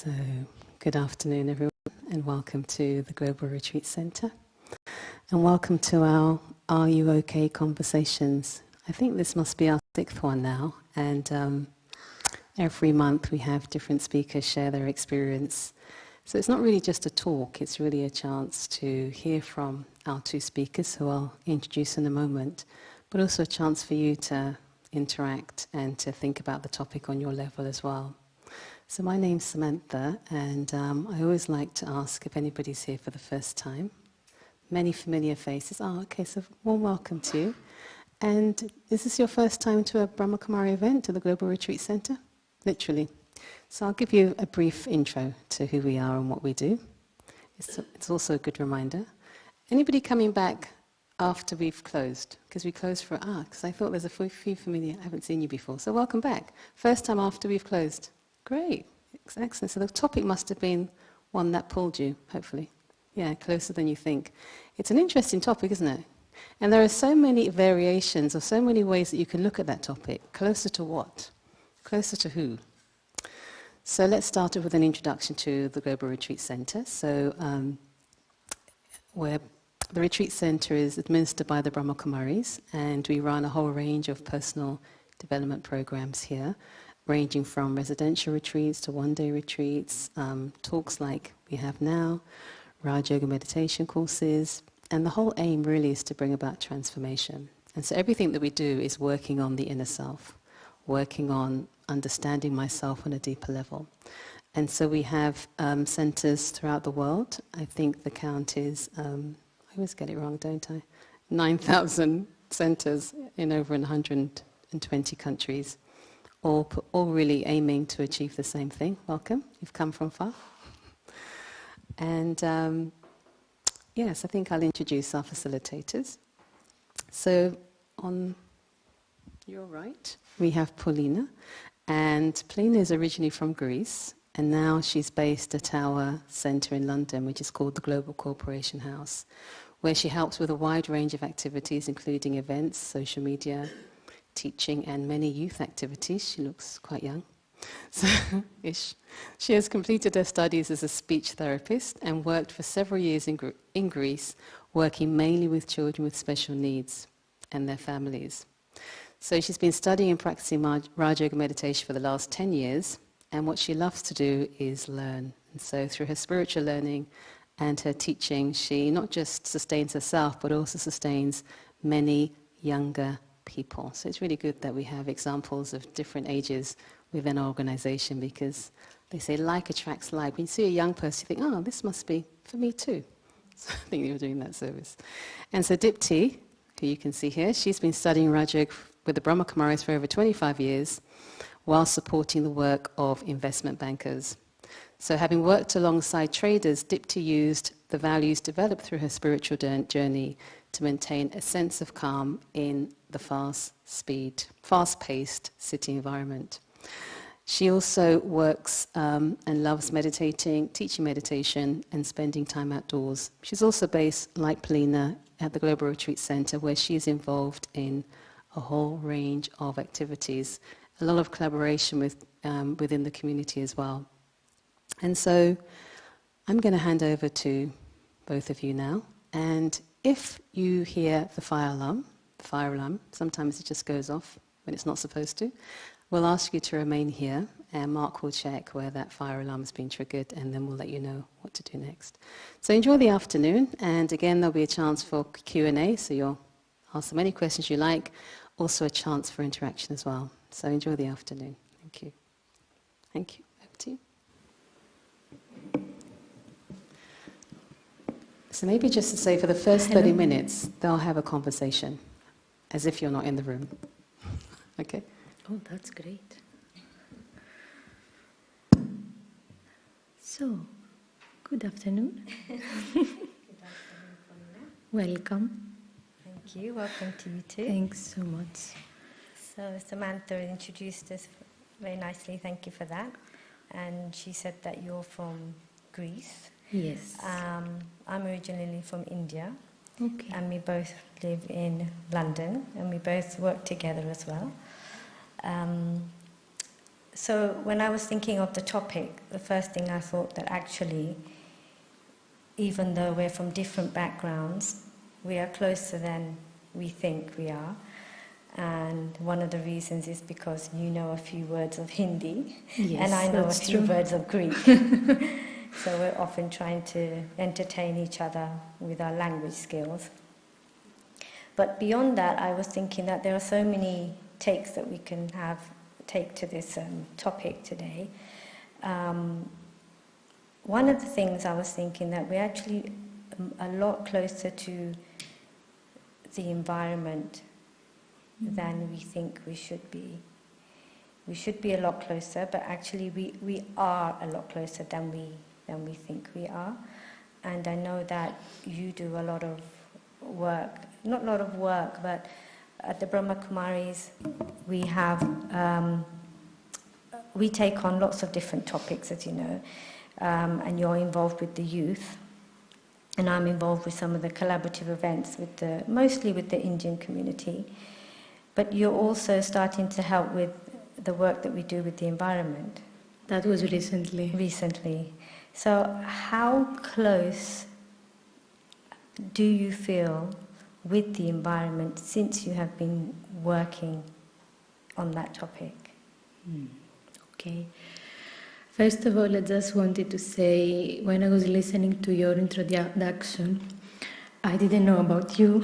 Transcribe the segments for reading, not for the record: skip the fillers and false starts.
So, good afternoon, everyone, and welcome to the Global Retreat Centre. And welcome to our Are You OK conversations. I think this must be our 6th one now, and every month we have different speakers share their experience. So it's not really just a talk, it's really a chance to hear from our 2 speakers, who I'll introduce in a moment, but also a chance for you to interact and to think about the topic on your level as well. So my name's Samantha, and I always like to ask if anybody's here for the first time. Many familiar faces. Oh, okay, so warm welcome to you. And is this your first time to a Brahma Kumari event, to the Global Retreat Centre? Literally. So I'll give you a brief intro to who we are and what we do. It's also a good reminder. Anybody coming back after we've closed? Because we closed because I thought there's a few familiar, I haven't seen you before. So welcome back. First time after we've closed. Great, excellent. So the topic must have been one that pulled you, hopefully. Yeah, closer than you think. It's an interesting topic, isn't it? And there are so many variations or so many ways that you can look at that topic. Closer to what? Closer to who? So let's start with an introduction to the Global Retreat Centre. So the Retreat Centre is administered by the Brahma Kumaris, and we run a whole range of personal development programs here, ranging from residential retreats to one-day retreats, talks like we have now, Raja Yoga meditation courses, and the whole aim really is to bring about transformation. And so everything that we do is working on the inner self, working on understanding myself on a deeper level. And so we have centres throughout the world. I think the count is, I always get it wrong, don't I? 9,000 centres in over 120 countries. All really aiming to achieve the same thing. Welcome, you've come from far. And yes, I think I'll introduce our facilitators. So on your right, we have Paulina. And Paulina is originally from Greece, and now she's based at our centre in London, which is called the Global Corporation House, where she helps with a wide range of activities, including events, social media, teaching, and many youth activities. She looks quite young. So, ish. She has completed her studies as a speech therapist and worked for several years in Greece, working mainly with children with special needs and their families. So she's been studying and practicing Raja Yoga meditation for the last 10 years, and what she loves to do is learn. And so through her spiritual learning and her teaching, she not just sustains herself, but also sustains many younger people. So it's really good that we have examples of different ages within our organisation, because they say like attracts like. When you see a young person, you think, oh, this must be for me too. So I think you're doing that service. And so Dipti, who you can see here, she's been studying Raja Yoga with the Brahma Kumaris for over 25 years, while supporting the work of investment bankers. So having worked alongside traders, Dipti used the values developed through her spiritual journey to maintain a sense of calm in the fast-paced city environment. She also works and loves meditating, teaching meditation, and spending time outdoors. She's also based, like Paulina, at the Global Retreat Centre, where she's involved in a whole range of activities, a lot of collaboration within the community as well. And so I'm going to hand over to both of you now. And if you hear the fire alarm, sometimes it just goes off when it's not supposed to, we'll ask you to remain here, and Mark will check where that fire alarm has been triggered, and then we'll let you know what to do next. So enjoy the afternoon, and again there'll be a chance for Q&A, so you'll ask as many questions you like, also a chance for interaction as well. So enjoy the afternoon. Thank you. Thank you. Over to you. So maybe just to say, for the first 30 minutes, they'll have a conversation, as if you're not in the room. Okay? Oh, that's great. So, good afternoon. Welcome. Thank you. Welcome to you too. Thanks so much. So Samantha introduced us very nicely. Thank you for that. And she said that you're from Greece. Yes. I'm originally from India. Okay. And we both live in London, and we both work together as well. So when I was thinking of the topic, the first thing I thought that actually, even though we're from different backgrounds, we are closer than we think we are. And one of the reasons is because you know a few words of Hindi, Yes, and I know a that's few true. words of Greek. So we're often trying to entertain each other with our language skills. But beyond that, I was thinking that there are so many takes that we can take to this topic today. One of the things I was thinking that we're actually a lot closer to the environment than we think we should be. We should be a lot closer, but actually we are a lot closer than we think we are. And I know that you do a lot of work, not a lot of work, but at the Brahma Kumaris we have, we take on lots of different topics, as you know, and you're involved with the youth. And I'm involved with some of the collaborative events mostly with the Indian community. But you're also starting to help with the work that we do with the environment. That was recently. Recently. So how close do you feel with the environment since you have been working on that topic? Okay. First of all, I just wanted to say, when I was listening to your introduction, I didn't know about you,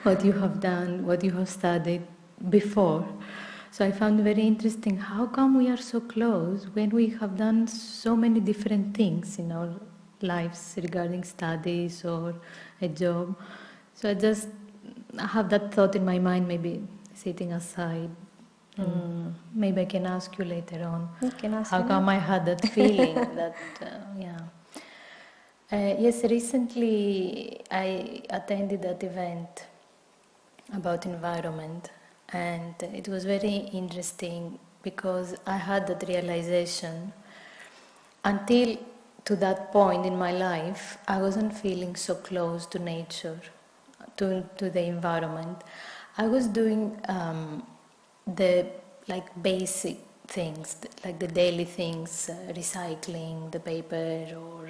what you have done, what you have studied before. So I found very interesting, how come we are so close when we have done so many different things in our lives regarding studies or a job. So I have that thought in my mind, maybe sitting aside. Maybe I can ask you later on. You can ask How me. come I had that feeling that, yes, recently I attended that event about environment, and it was very interesting because I had that realization. Until to that point in my life, I wasn't feeling so close to nature, to the environment. I was doing the basic things, like the daily things, recycling the paper, or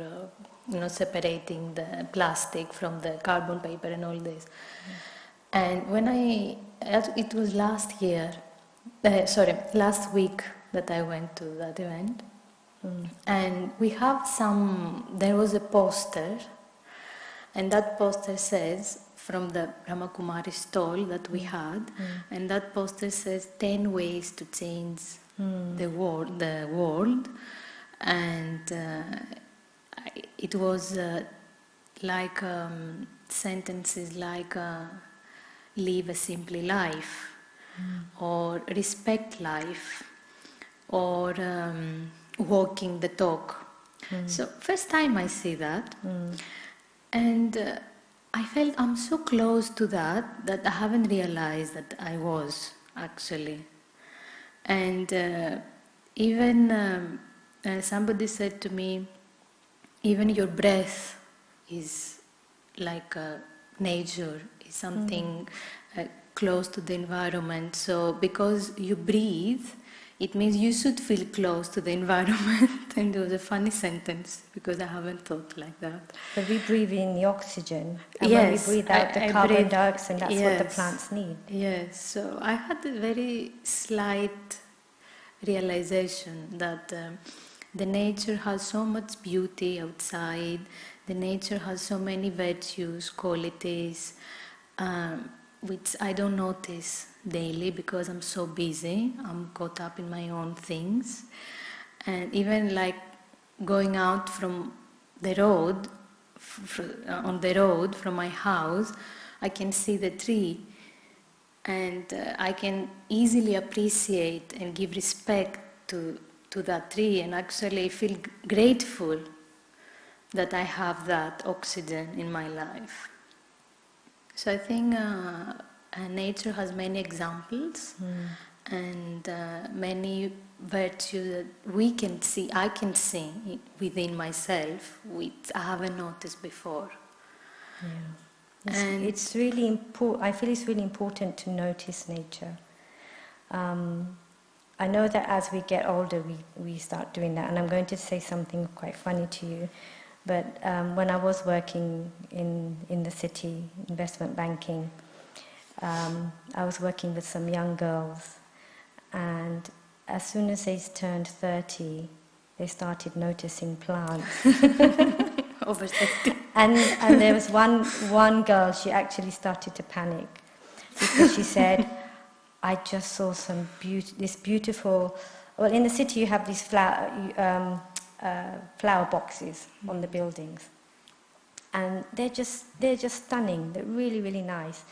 separating the plastic from the carbon paper and all this. And when it was last week that I went to that event, and there was a poster, and that poster says, from the Brahma Kumari stall that we had, and that poster says 10 ways to change the world, and it was like sentences like live a simple life, or respect life, or walking the talk. So first time I see that, and I felt I'm so close to that I haven't realized that I was actually. And even somebody said to me, even your breath is like nature, is something close to the environment. So because you breathe, it means you should feel close to the environment. And it was a funny sentence because I haven't thought like that. But we breathe in the oxygen, and Yes, when we breathe out the I carbon breathe- dioxide, that's what the yes. plants need. Yes, so I had a very slight realization that the nature has so much beauty outside, the nature has so many virtues, qualities, which I don't notice daily because I'm so busy, I'm caught up in my own things. And even like going out from the road, on the road from my house, I can see the tree, and I can easily appreciate and give respect to that tree, and actually feel grateful that I have that oxygen in my life. So I think nature has many examples and many virtues that we can see, I can see within myself, which I haven't noticed before. Yeah. And It's really important. I feel it's really important to notice nature. I know that as we get older, we start doing that. And I'm going to say something quite funny to you. But when I was working in the city, investment banking, I was working with some young girls. And as soon as they turned 30, they started noticing plants. Over 30. And there was one girl, she actually started to panic because she said, I just saw this beautiful, well, in the city you have these flower boxes on the buildings. And they're just stunning, they're really, really nice.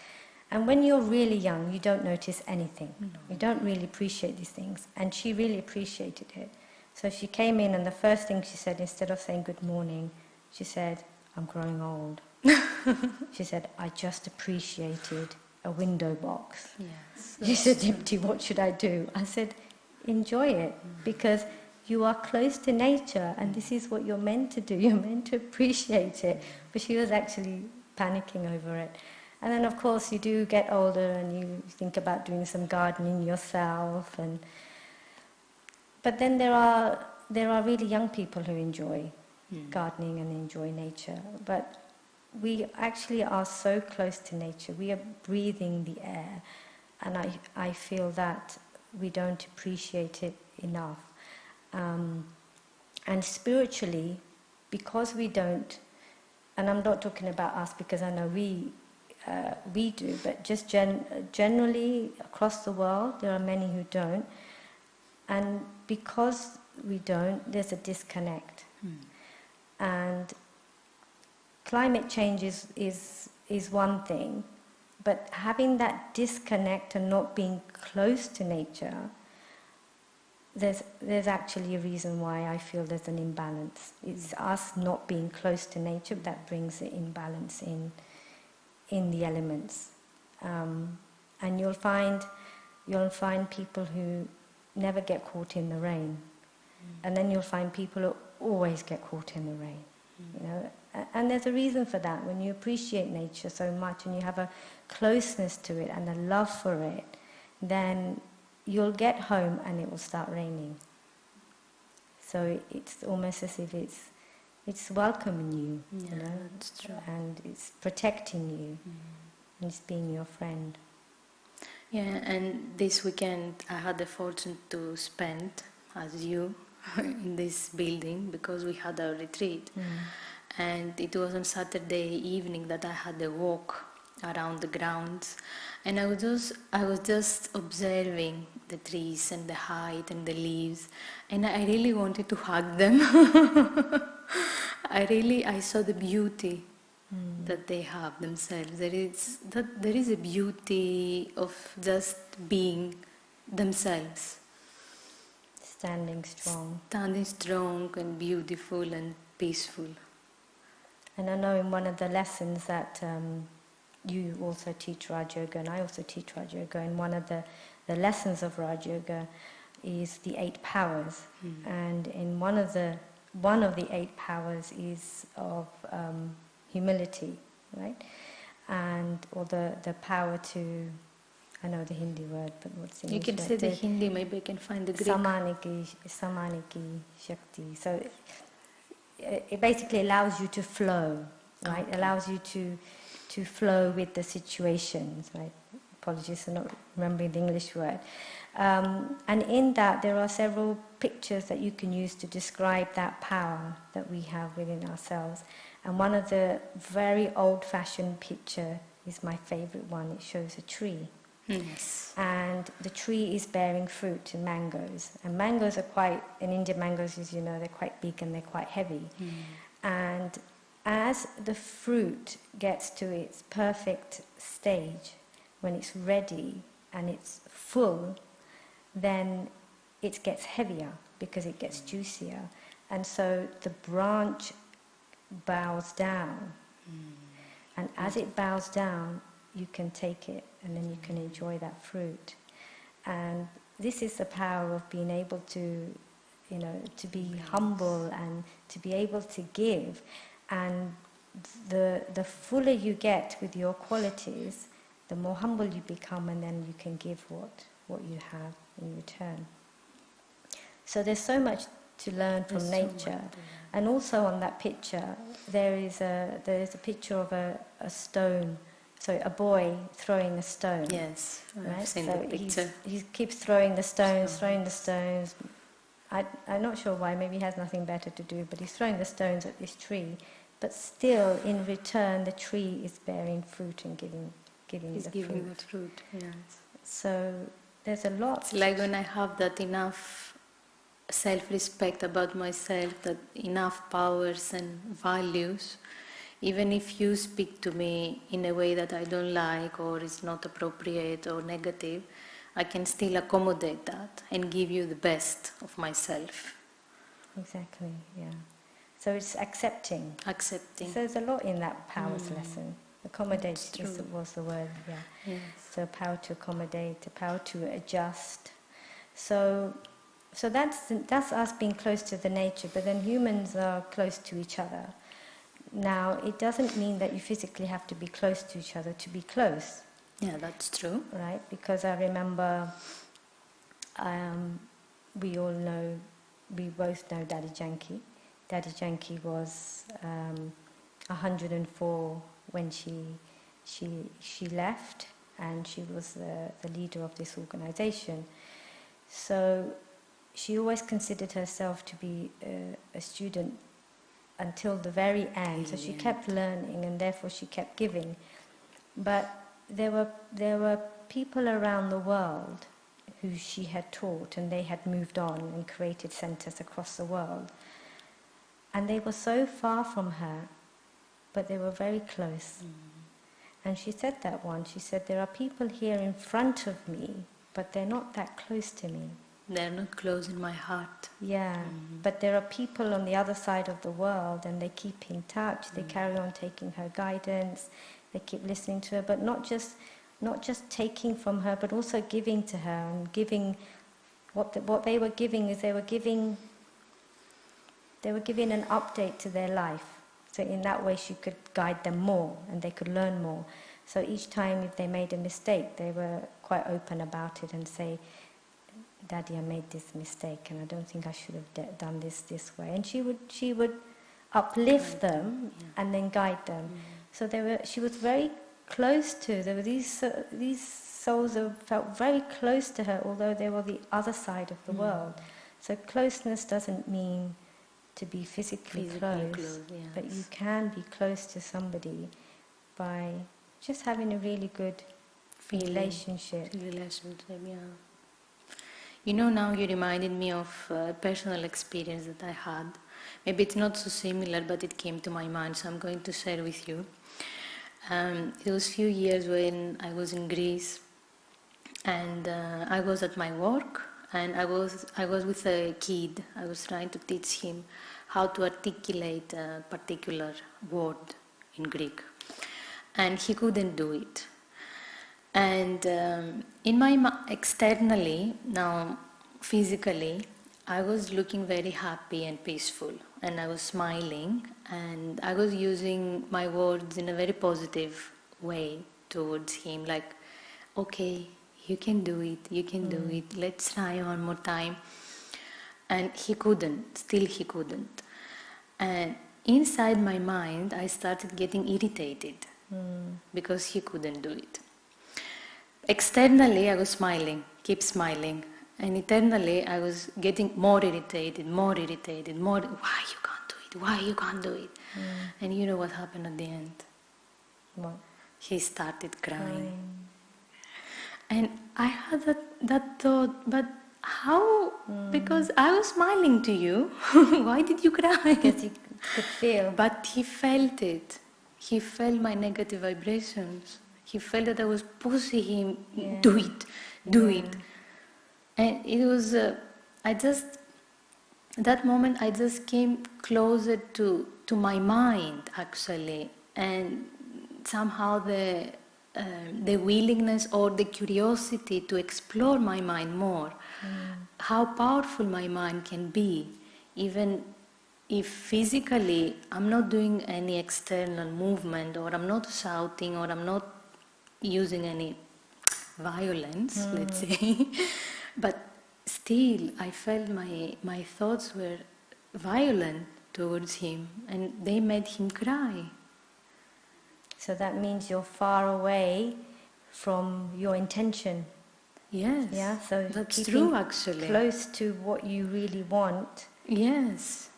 And when you're really young, you don't notice anything. You don't really appreciate these things. And she really appreciated it. So she came in and the first thing she said, instead of saying good morning, she said, I'm growing old. She said, I just appreciated a window box. Yes. She said, Dipti, what should I do? I said, enjoy it, because you are close to nature and this is what you're meant to do. You're meant to appreciate it. But she was actually panicking over it. And then, of course, you do get older and you think about doing some gardening yourself. But then there are really young people who enjoy gardening and enjoy nature. But we actually are so close to nature. We are breathing the air. And I feel that we don't appreciate it enough. And spiritually, because we don't, and I'm not talking about us because I know we do, but just generally across the world, there are many who don't. And because we don't, there's a disconnect. And climate change is one thing, but having that disconnect and not being close to nature, there's actually a reason why I feel there's an imbalance. It's us not being close to nature that brings the imbalance in the elements. And you'll find people who never get caught in the rain. And then you'll find people who always get caught in the rain. You know? And there's a reason for that. When you appreciate nature so much and you have a closeness to it and a love for it, then you'll get home and it will start raining. So it's almost as if it's welcoming you, you know, that's true. and it's protecting you, and it's being your friend. Yeah, and this weekend I had the fortune to spend, as you, in this building because we had a retreat. And it was on Saturday evening that I had a walk around the grounds, and I was just observing the trees and the height and the leaves, and I really wanted to hug them. I saw the beauty that they have themselves. There is a beauty of just being themselves. Standing strong. Standing strong and beautiful and peaceful. And I know in one of the lessons that you also teach Raj Yoga, and I also teach Raj Yoga, and one of the lessons of Raj Yoga is the 8 powers. And in one of the 8 powers is of humility, right? Or the power to, I know the Hindi word, but what's the English You can word? say the Hindi, maybe I can find the Greek. Samaniki Shakti. So it basically allows you to flow, right? Okay. Allows you to flow with the situations, right? Apologies for not remembering the English word. And in that, there are several pictures that you can use to describe that power that we have within ourselves. And one of the very old-fashioned picture is my favorite one. It shows a tree. Yes. And the tree is bearing fruit and mangoes. And mangoes are quite, in India, mangoes, as you know, they're quite big and they're quite heavy. And as the fruit gets to its perfect stage, when it's ready and it's full, then it gets heavier because it gets juicier. And so the branch bows down. And as it bows down, you can take it and then you can enjoy that fruit. And this is the power of being able to, you know, to be humble and to be able to give. And the fuller you get with your qualities, the more humble you become, and then you can give what you have in return. So there's so much to learn from There's so much nature. to learn. And also on that picture, there is a picture of a stone, so a boy throwing a stone. Yes, I've Right? seen So the picture. he keeps throwing the stones, throwing the stones. I'm not sure why, maybe he has nothing better to do, but he's throwing the stones at this tree. But still, in return, the tree is bearing fruit and giving He's the giving fruit. the fruit, yes. So there's a lot. It's like when I have that enough self-respect about myself, that enough powers and values, even if you speak to me in a way that I don't like or is not appropriate or negative, I can still accommodate that and give you the best of myself. Exactly, yeah. So it's accepting. Accepting. So there's a lot in that powers lesson. Accommodate It's true. was the word, yeah. Yes. So power to accommodate, the power to adjust. So that's us being close to the nature, but then humans are close to each other. Now, it doesn't mean that you physically have to be close to each other to be close, Yeah, that's true. right? Because I remember, we both know Daddy Janki. Daddy Janki was 104 when she left, and she was the leader of this organization. So she always considered herself to be a student until the very end. So she kept learning, and therefore she kept giving. But there were people around the world who she had taught, and they had moved on and created centers across the world. And they were so far from her, but they were very close. And she said that once. She said, there are people here in front of me, but they're not that close to me. They're not close in my heart. Yeah, but there are people on the other side of the world, and they keep in touch. They carry on taking her guidance. They keep listening to her, but not just taking from her, but also giving to her, and giving. What they were giving is they were giving an update to their life. So in that way, she could guide them more, and they could learn more. So each time, if they made a mistake, they were quite open about it and say, Daddy, I made this mistake, and I don't think I should have done this way. And she would uplift them and then guide them. So she was very close to. There were these souls that felt very close to her, although they were the other side of the world. So closeness doesn't mean to be physically close, but you can be close to somebody by just having a really good relationship. Yeah. You know, now you reminded me of a personal experience that I had. Maybe it's not so similar, but it came to my mind, so I'm going to share with you. It was a few years when I was in Greece, and I was at my work, and I was with a kid. I was trying to teach him how to articulate a particular word in Greek, and he couldn't do it. And in my externally, now physically, I was looking very happy and peaceful, and I was smiling, and I was using my words in a very positive way towards him, like, okay, you can do it, let's try one more time. And he couldn't, still he couldn't. And inside my mind, I started getting irritated because he couldn't do it. Externally, I was smiling, keep smiling, and internally, I was getting more irritated, why you can't do it? And you know what happened at the end? What? He started crying. And I had that thought, but how? Because I was smiling to you, why did you cry? Because you could feel. But he felt it. He felt my negative vibrations. He felt that I was pushing him, do it. And it was, that moment I just came closer to my mind, actually. And somehow the willingness or the curiosity to explore my mind more, how powerful my mind can be, even if physically I'm not doing any external movement, or I'm not shouting, or I'm not using any violence, let's say, but still I felt my thoughts were violent towards him, and they made him cry. So that means you're far away from your intention. Yes, Yeah, so that's keeping true actually. close to what you really want. Yes.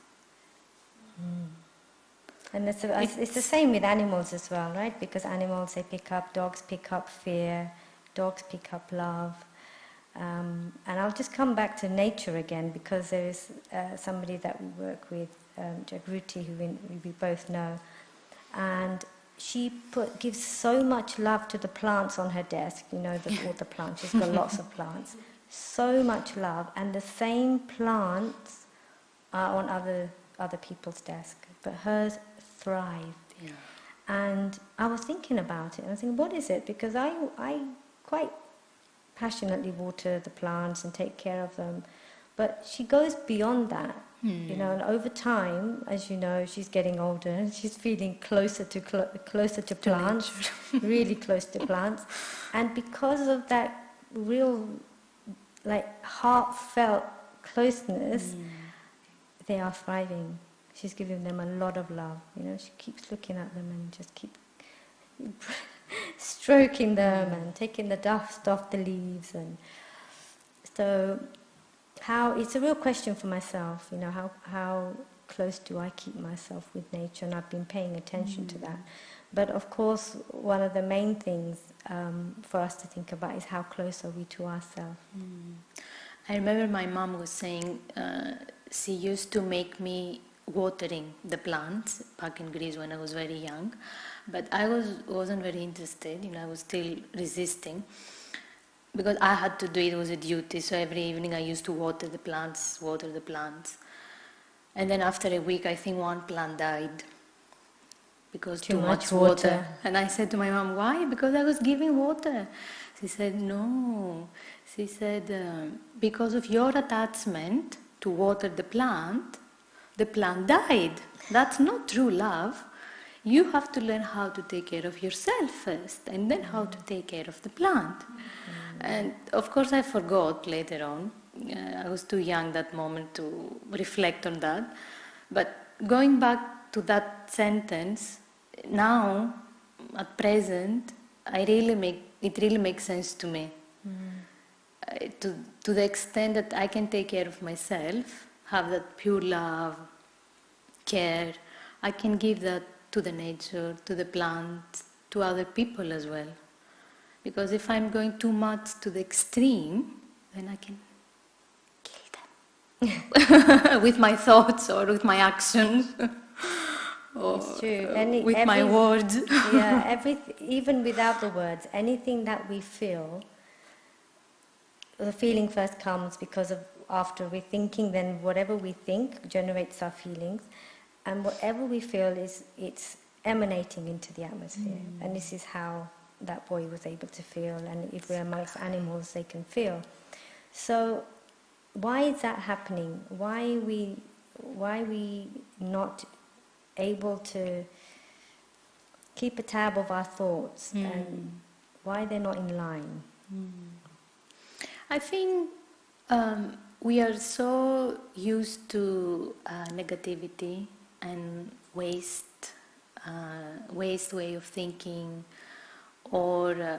And it's the same with animals as well, right? Because animals, dogs pick up fear, dogs pick up love. And I'll just come back to nature again, because there is somebody that we work with, Jagruti, who we both know. And she gives so much love to the plants on her desk, all the plants. She's got lots of plants. So much love. And the same plants are on other people's desk, but hers thrive. Yeah. And I was thinking about it, and I was thinking, what is it? Because I quite passionately water the plants and take care of them, but she goes beyond that, and over time, as you know, she's getting older and she's feeling closer to plants, really close to plants, and because of that real, heartfelt closeness, they are thriving. She's giving them a lot of love. She keeps looking at them and just keep stroking them and taking the dust off the leaves. And so, it's a real question for myself. How close do I keep myself with nature? And I've been paying attention to that. But of course, one of the main things for us to think about is how close are we to ourselves. I remember my mom was saying she used to make me watering the plants back in Greece when I was very young, but I wasn't very interested. I was still resisting because I had to do it. It was a duty. So every evening I used to water the plants, and then after a week I think one plant died because too much water. And I said to my mom, why? Because I was giving water. She said, no. She said, because of your attachment to water the plant died. That's not true love. You have to learn how to take care of yourself first, and then how to take care of the plant. And of course I forgot later on. I was too young that moment to reflect on that. But going back to that sentence, now, at present, it really makes sense to me. To the extent that I can take care of myself, have that pure love, care, I can give that to the nature, to the plants, to other people as well. Because if I'm going too much to the extreme, then I can kill them with my thoughts or with my actions or It's true. with my words. Yeah, even without the words, anything that we feel, the feeling first comes because of after we're thinking, then whatever we think generates our feelings, and whatever we feel it's emanating into the atmosphere. And this is how that boy was able to feel, and if we're amongst animals, they can feel. So why is that happening? Why are we not able to keep a tab of our thoughts, and why they're not in line? I think we are so used to negativity and waste way of thinking, or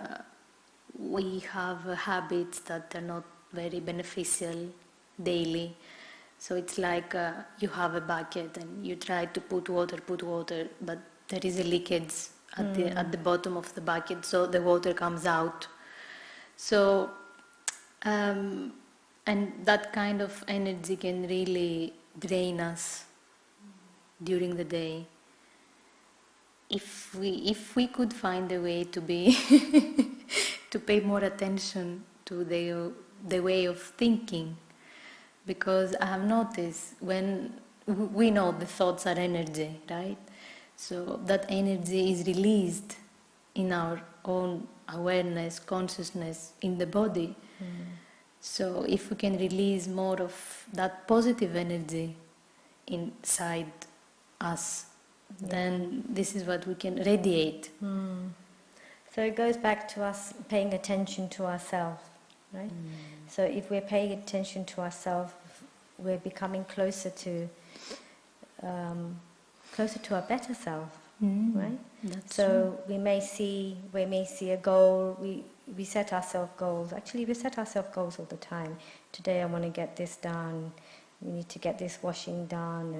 we have habits that are not very beneficial daily. So it's like you have a bucket and you try to put water, but there is a leakage at the bottom of the bucket, so the water comes out. So and that kind of energy can really drain us during the day. If we could find a way to be to pay more attention to the way of thinking, because I have noticed when we know the thoughts are energy, right? So that energy is released in our own awareness, consciousness in the body. So if we can release more of that positive energy inside us, then this is what we can radiate. So it goes back to us paying attention to ourselves. right? So if we're paying attention to ourselves, we're becoming closer to our better self, right? That's So we may see a goal. We set ourselves goals. Actually, we set ourselves goals all the time. Today, I want to get this done. We need to get this washing done,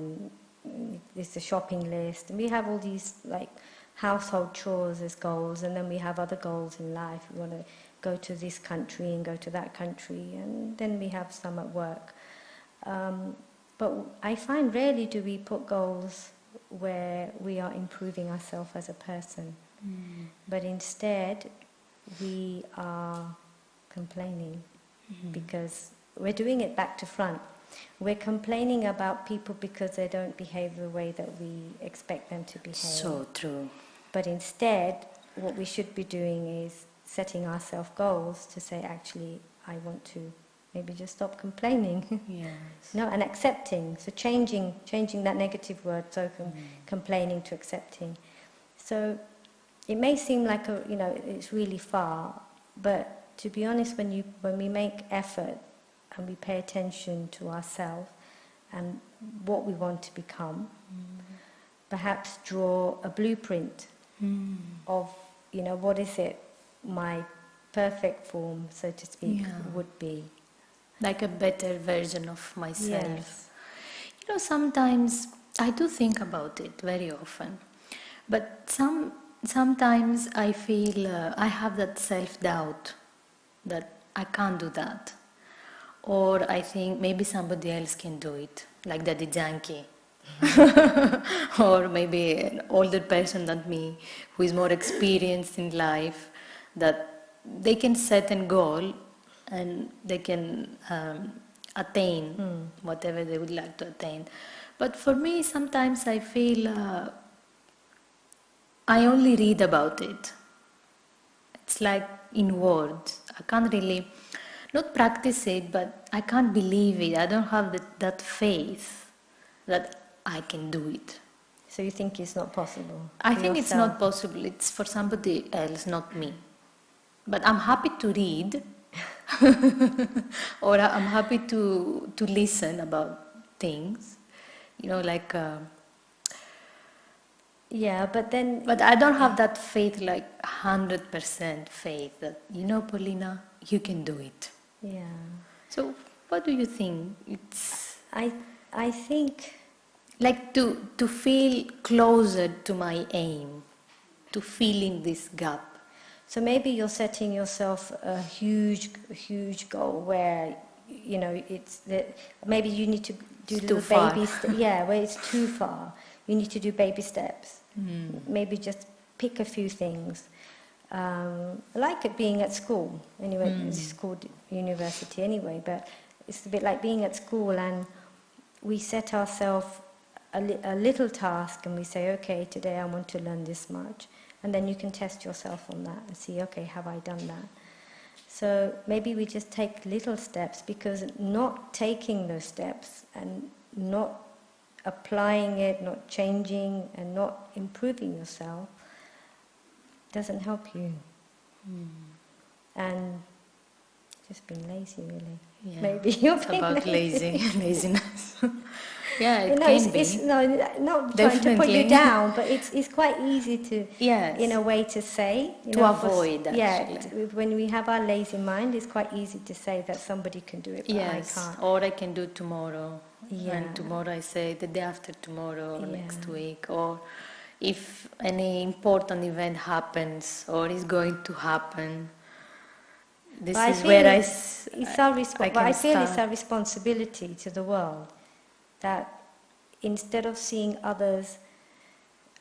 and this is a shopping list. And we have all these like household chores as goals, and then we have other goals in life. We want to go to this country and go to that country, and then we have some at work. But I find rarely do we put goals where we are improving ourselves as a person. But instead, we are complaining because we're doing it back to front. We're complaining about people because they don't behave the way that we expect them to behave. so true. But instead, what we should be doing is setting ourselves goals to say, actually, I want to maybe just stop complaining. Yes. No, and accepting. So changing that negative word, so from complaining to accepting. So it may seem like it's really far, but to be honest, when we make effort and we pay attention to ourselves and what we want to become, perhaps draw a blueprint of what is it my perfect form, so to speak, would be. Like a better version of myself. Yes. Sometimes I do think about it very often, but sometimes I feel I have that self-doubt that I can't do that, or I think maybe somebody else can do it, like Daddy Yankee, or maybe an older person than me who is more experienced in life, that they can set a goal and they can attain whatever they would like to attain. But for me, sometimes I feel I only read about it. It's like in words. I can't really, not practice it, but I can't believe it. I don't have that faith that I can do it. So you think it's not possible? I for think it's yourself? not possible. It's for somebody else, not me. But I'm happy to read, or I'm happy to listen about things, like. Yeah, but then. But I don't have that faith, like 100% faith that Paulina, you can do it. Yeah. So, what do you think? It's I think. like to feel closer to my aim, to fill in this gap. So maybe you're setting yourself a huge goal where, it's that maybe you need to do It's little too far. baby where it's too far. You need to do baby steps. Maybe just pick a few things. I like it being at school. Anyway, it's called university anyway, but it's a bit like being at school, and we set ourselves a little task and we say, okay, today I want to learn this much. And then you can test yourself on that and see, okay, have I done that? So maybe we just take little steps, because not taking those steps and not applying it, not changing and not improving yourself doesn't help you. And just being lazy, really. Yeah. Maybe you're It's being about laziness. Yeah, it it's, can be. it's not trying to put you Definitely. down, but it's quite easy to, Yes. in a way, to say. To avoid, actually. When we have our lazy mind, it's quite easy to say that somebody can do it, but Yes, I can't. or I can do tomorrow. Yeah. And tomorrow I say the day after tomorrow, or next Yeah. week. Or if any important event happens or is going to happen, this But I is feel where it's our I but I feel can it's start. our responsibility to the world, that instead of seeing others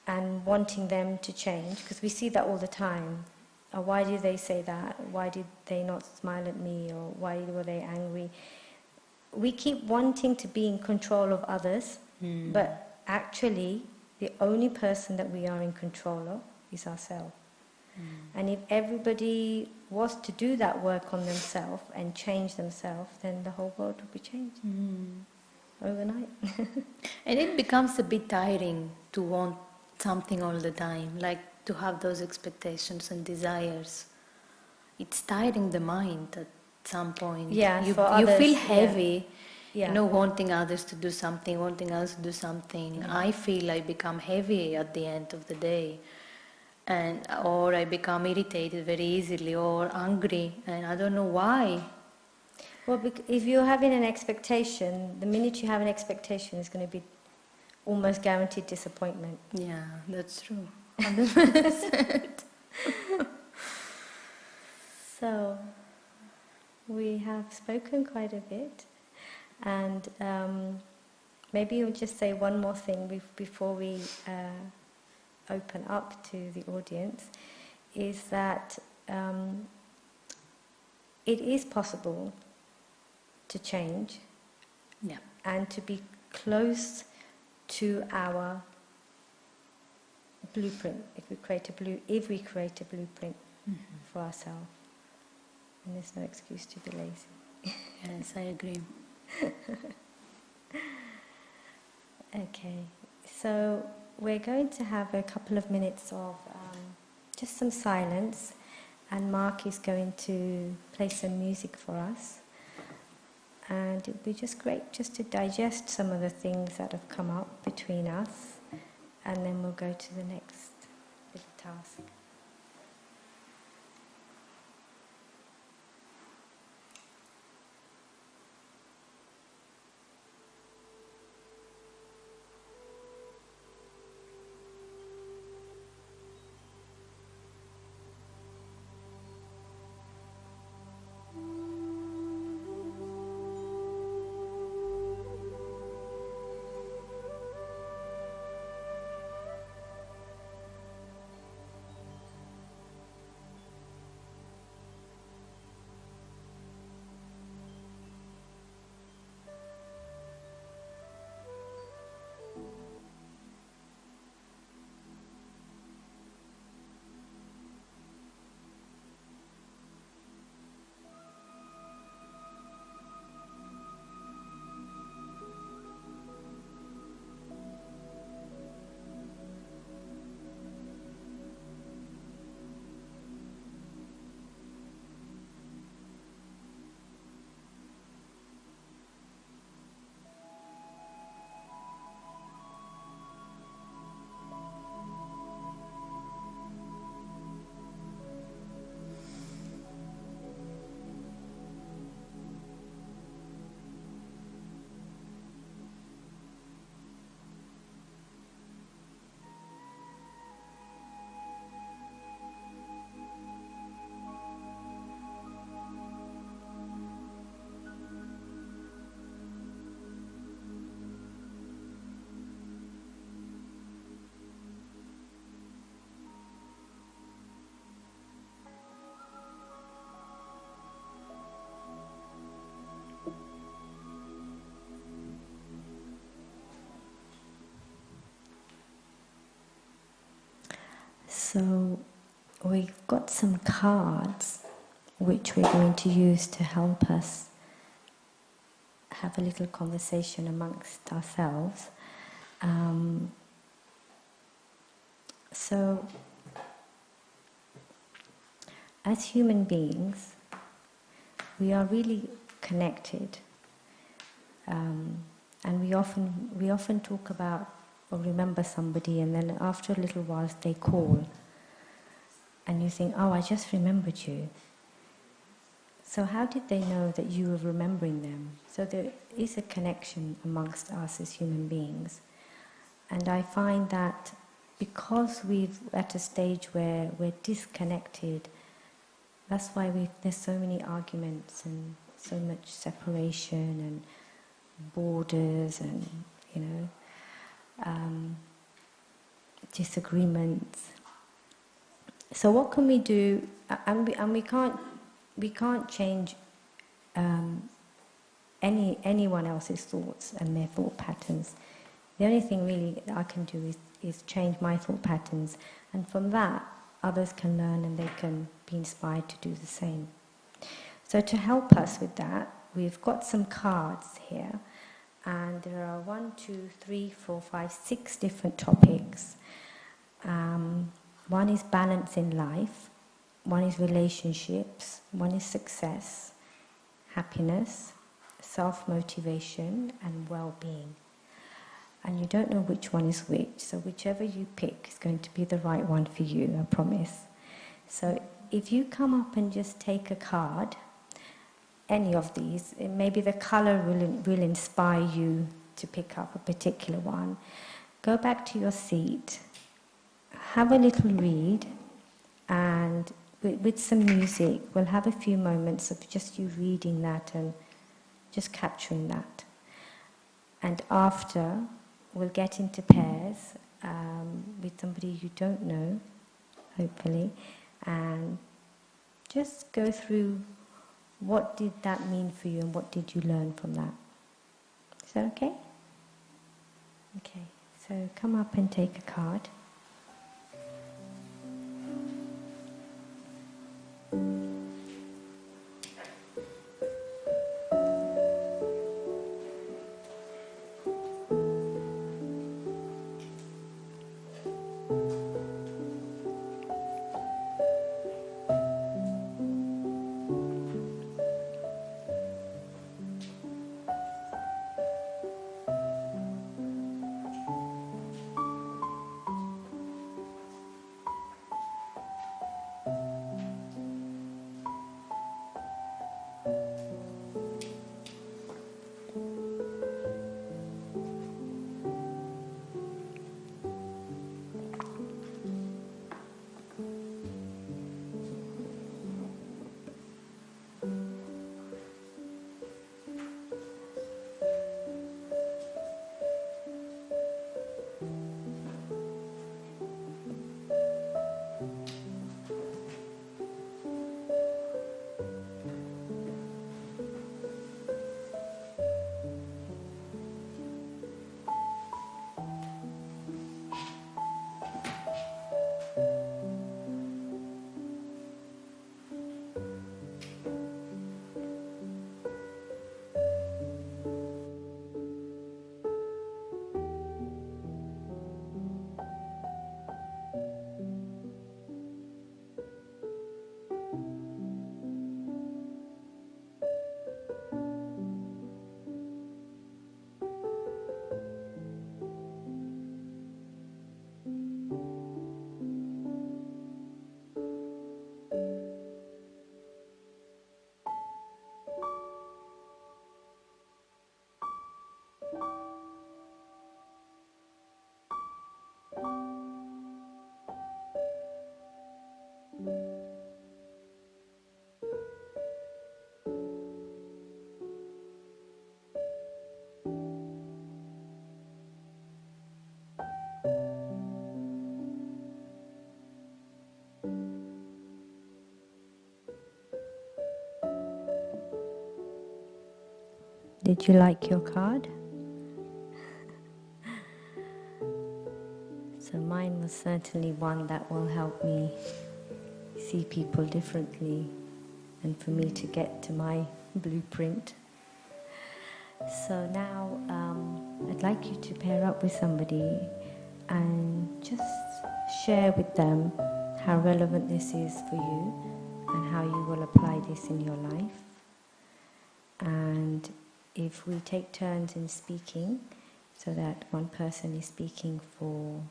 and wanting them to change, because we see that all the time, why did they say that? Why did they not smile at me? Or why were they angry? We keep wanting to be in control of others, but actually the only person that we are in control of is ourselves. And if everybody was to do that work on themselves and change themselves, then the whole world would be changed overnight. And it becomes a bit tiring to want something all the time, like to have those expectations and desires. It's tiring the mind that some point. Yeah, you for you others, feel yeah. heavy, Yeah. you know, wanting others to do something, wanting us to do something. Yeah. I feel I become heavy at the end of the day, and or I become irritated very easily or angry, and I don't know why. Well, if you're having an expectation, the minute you have an expectation, it's going to be almost guaranteed disappointment. Yeah, that's true. 100%. So, we have spoken quite a bit, and maybe you'll just say one more thing before we open up to the audience, is that it is possible to change Yeah. and to be close to our blueprint. If we create a blueprint for ourselves, and there's no excuse to be lazy. Yes, I agree. Okay, so we're going to have a couple of minutes of just some silence, and Mark is going to play some music for us. And it would be just great just to digest some of the things that have come up between us, and then we'll go to the next little task. So we've got some cards which we're going to use to help us have a little conversation amongst ourselves. So as human beings, we are really connected, and we often talk about or remember somebody, and then after a little while they call, and you think, oh, I just remembered you. So how did they know that you were remembering them? So there is a connection amongst us as human beings. And I find that because we're at a stage where we're disconnected, that's why there's so many arguments and so much separation and borders and, disagreements. So what can we do? And we can't change anyone else's thoughts and their thought patterns. The only thing really that I can do is change my thought patterns, and from that others can learn and they can be inspired to do the same. So to help us with that, we've got some cards here, and there are 6 different topics. One is balance in life, one is relationships, one is success, happiness, self-motivation, and well-being. And you don't know which one is which, so whichever you pick is going to be the right one for you, I promise. So if you come up and just take a card, any of these, maybe the color will inspire you to pick up a particular one. Go back to your seat, have a little read, and with some music, we'll have a few moments of just you reading that and just capturing that. And after, we'll get into pairs with somebody you don't know, hopefully, and just go through what did that mean for you and what did you learn from that. Is that okay? Okay, so come up and take a card. Did you like your card? So mine was certainly one that will help me see people differently and for me to get to my blueprint. So now I'd like you to pair up with somebody and just share with them how relevant this is for you and how you will apply this in your life. And if we take turns in speaking, so that one person is speaking for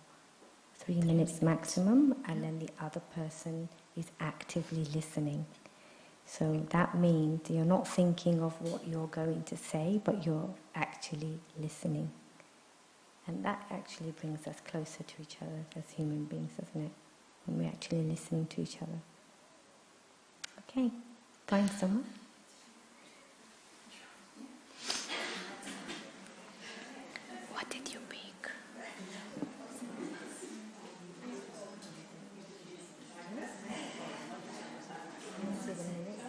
3 minutes maximum, and then the other person is actively listening. So that means you're not thinking of what you're going to say, but you're actually listening. And that actually brings us closer to each other as human beings, doesn't it? When we're actually listening to each other. Okay, find someone. What did you pick? Let's see the minute.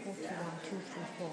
41, 2, 3, 4.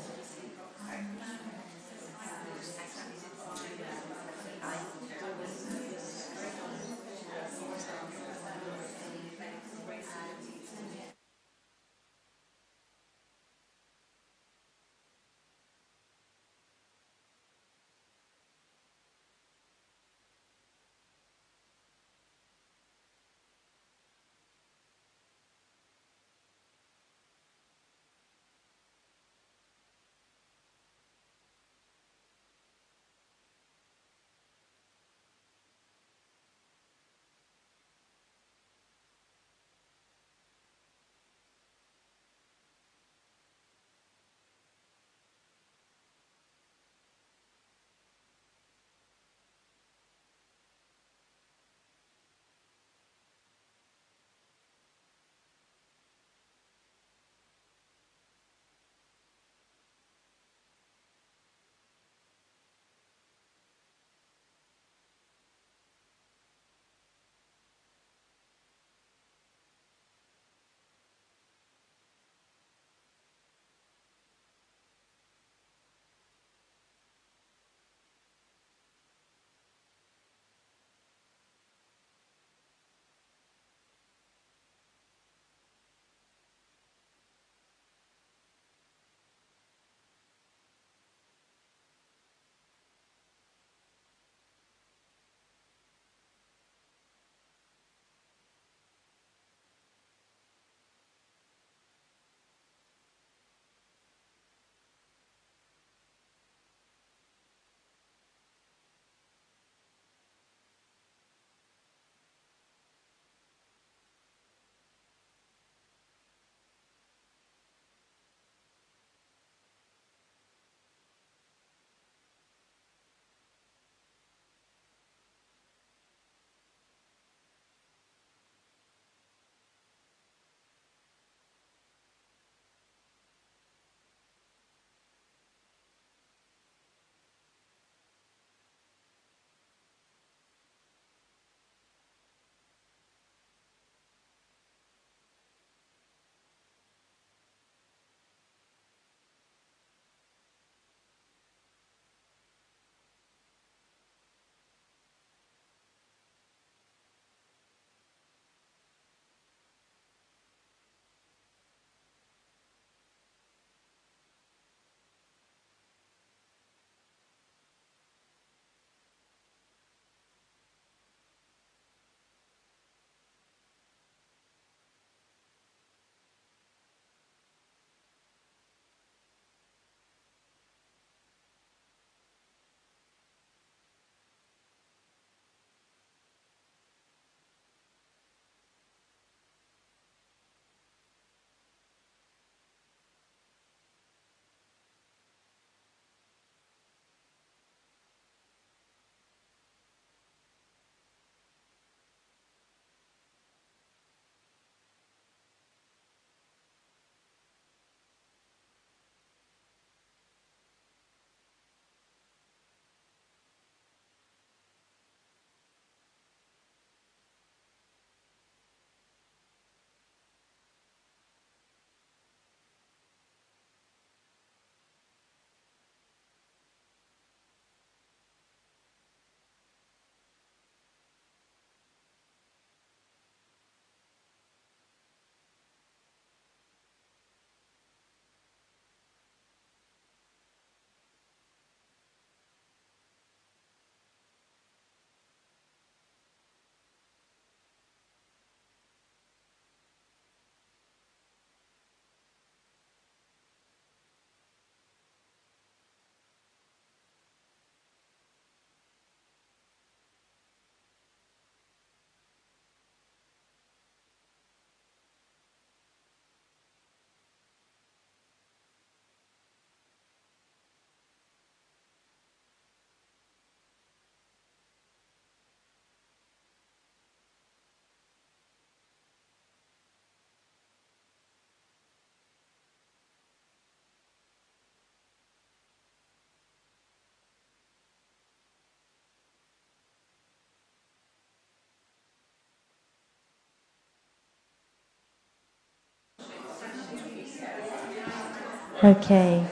Okay,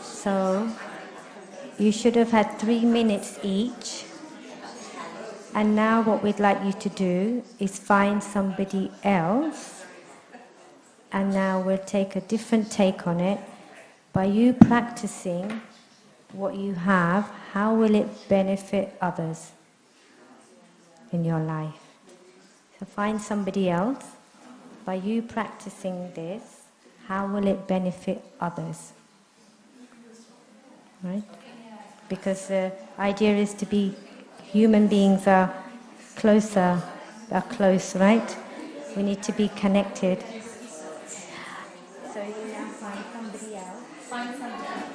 so you should have had 3 minutes each. And now what we'd like you to do is find somebody else. And now we'll take a different take on it. By you practicing what you have, how will it benefit others in your life? So find somebody else. By you practicing this, how will it benefit others? Right? Because the idea is to be, human beings are close, right? We need to be connected. So you now find somebody else. Find somebody else.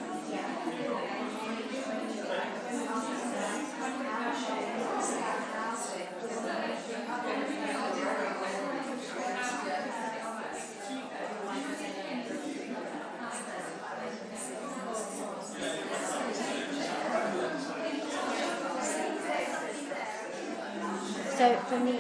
So for me,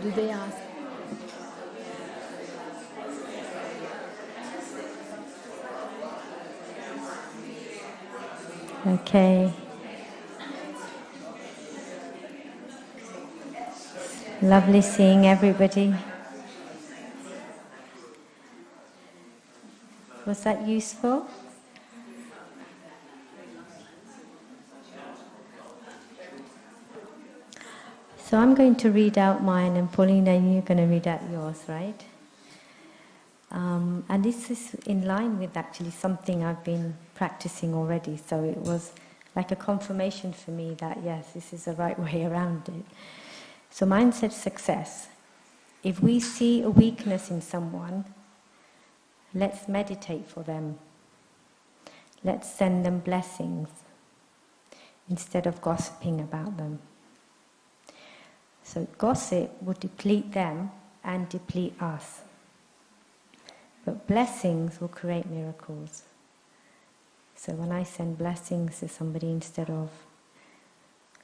Do they ask? Okay. Lovely seeing everybody. Was that useful? So I'm going to read out mine, and Paulina, you're going to read out yours, right? And this is in line with actually something I've been practicing already, so it was like a confirmation for me that yes, this is the right way around it. So mine said success. If we see a weakness in someone, let's meditate for them. Let's send them blessings instead of gossiping about them. So gossip would deplete them and deplete us. But blessings will create miracles. So when I send blessings to somebody, instead of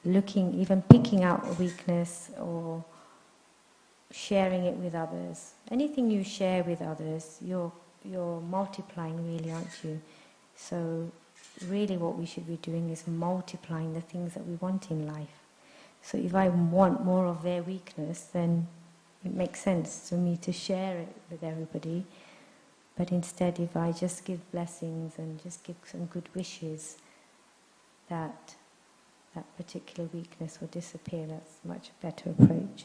looking, even picking out a weakness or sharing it with others, anything you share with others, you're multiplying, really, aren't you? So really what we should be doing is multiplying the things that we want in life. So if I want more of their weakness, then it makes sense for me to share it with everybody. But instead, if I just give blessings and just give some good wishes, that particular weakness will disappear. That's a much better approach.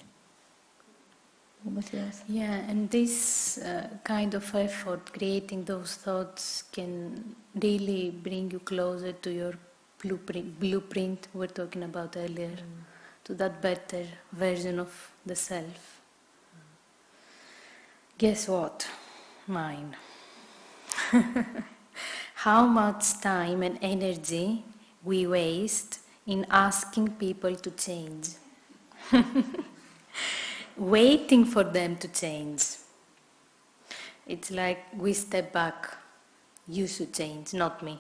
What was yours? Yeah, and this kind of effort, creating those thoughts, can really bring you closer to your blueprint we were talking about earlier, to that better version of the self. Guess what? Mine. How much time and energy we waste in asking people to change. Waiting for them to change. It's like we step back. You should change, not me.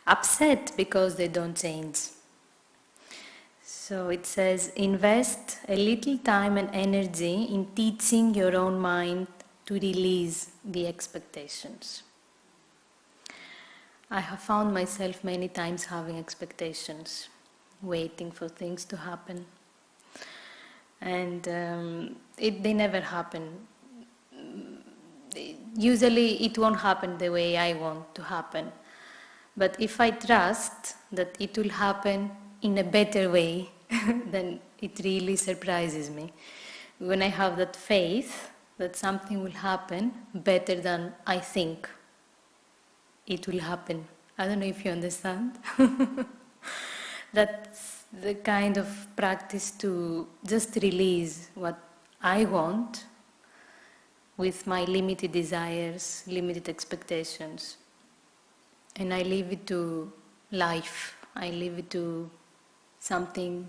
Upset because they don't change. So it says, invest a little time and energy in teaching your own mind to release the expectations. I have found myself many times having expectations, waiting for things to happen. And they never happen. Usually it won't happen the way I want to happen. But if I trust that it will happen in a better way, then it really surprises me. When I have that faith that something will happen better than I think it will happen. I don't know if you understand. That's the kind of practice to just release what I want with my limited desires, limited expectations. And I leave it to life. I leave it to something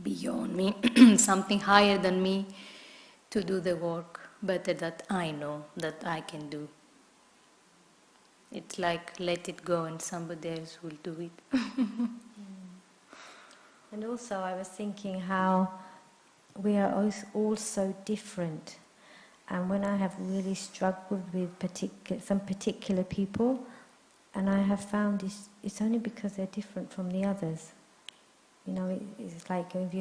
beyond me, something higher than me, to do the work better that I know that I can do. It's like let it go and somebody else will do it. And also I was thinking how we are all so different. And when I have really struggled with some particular people, and I have found it's only because they're different from the others. You know, it's like if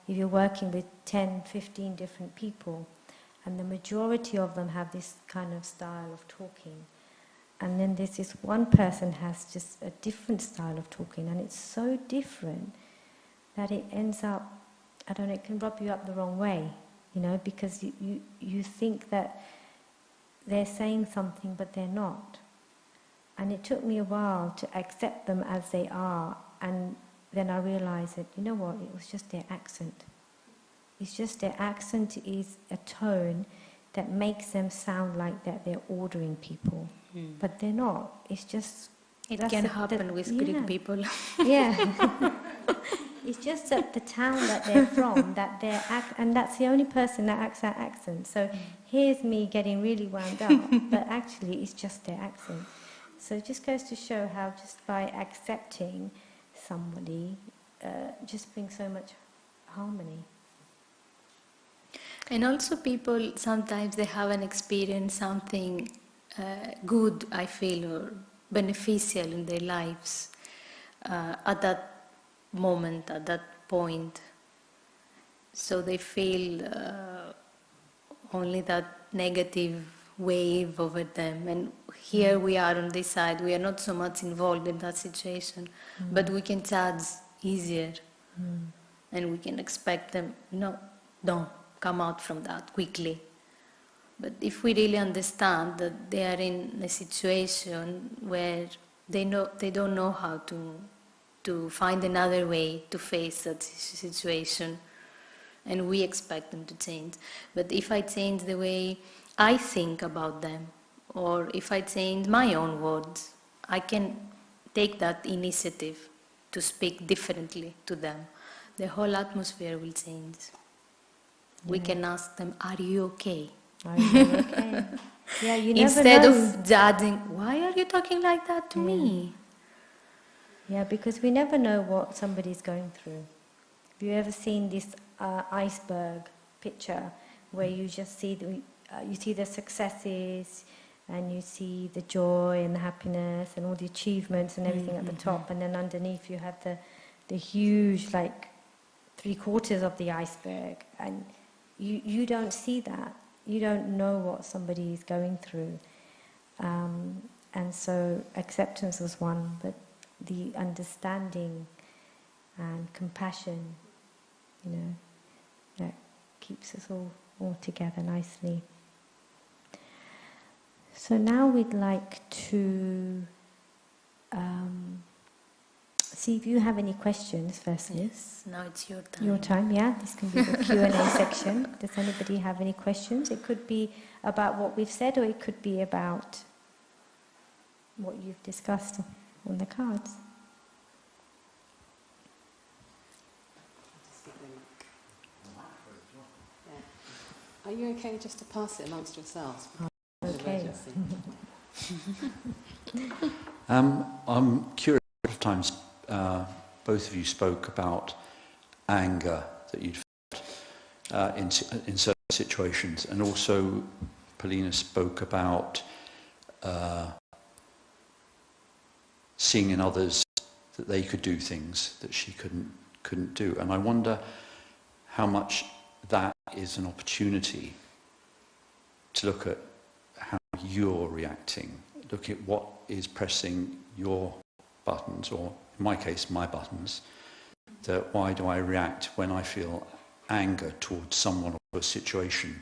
you're working with 10, 15 different people, and the majority of them have this kind of style of talking, and then there's this one person has just a different style of talking, and it's so different that it ends up, I don't know, it can rub you up the wrong way, you know, because you think that they're saying something but they're not. And it took me a while to accept them as they are, and then I realized that, you know what, it was just their accent. It's just their accent is a tone that makes them sound like that they're ordering people. But they're not. It's just... It can happen with Greek people. Yeah. It's just that the town that they're from, and that's the only person that acts that accent. So here's me getting really wound up, but actually it's just their accent. So it just goes to show how just by accepting somebody just brings so much harmony. And also people, sometimes they haven't experienced something good, I feel, or beneficial in their lives at that moment, at that point. So they feel only that negative wave over them. And here we are on this side, we are not so much involved in that situation, but we can judge easier. And we can expect them, no, don't come out from that quickly. But if we really understand that they are in a situation where they don't know how to find another way to face that situation, and we expect them to change. But if I change the way I think about them, or if I change my own words, I can take that initiative to speak differently to them. The whole atmosphere will change. We can ask them, are you okay? Are you okay? Yeah, you never Instead know. of judging, why are you talking like that to me? Yeah, because we never know what somebody's going through. Have you ever seen this iceberg picture where you just see you see the successes and you see the joy and the happiness and all the achievements and everything at the top, and then underneath you have the huge, like, 3/4 of the iceberg, and you don't see that. You don't know what somebody is going through. And so acceptance was one, but the understanding and compassion, that keeps us all together nicely. So now we'd like to see if you have any questions firstly. Yes, now it's your time. Your time, yeah. This can be the Q&A section. Does anybody have any questions? It could be about what we've said, or it could be about what you've discussed on the cards. Are you okay just to pass it amongst yourselves? Okay. I'm curious. A lot of times, both of you spoke about anger that you'd felt in certain situations, and also Polina spoke about seeing in others that they could do things that she couldn't do. And I wonder how much that is an opportunity to look at how you're reacting, look at what is pressing your buttons, or in my case, my buttons, that why do I react when I feel anger towards someone or a situation?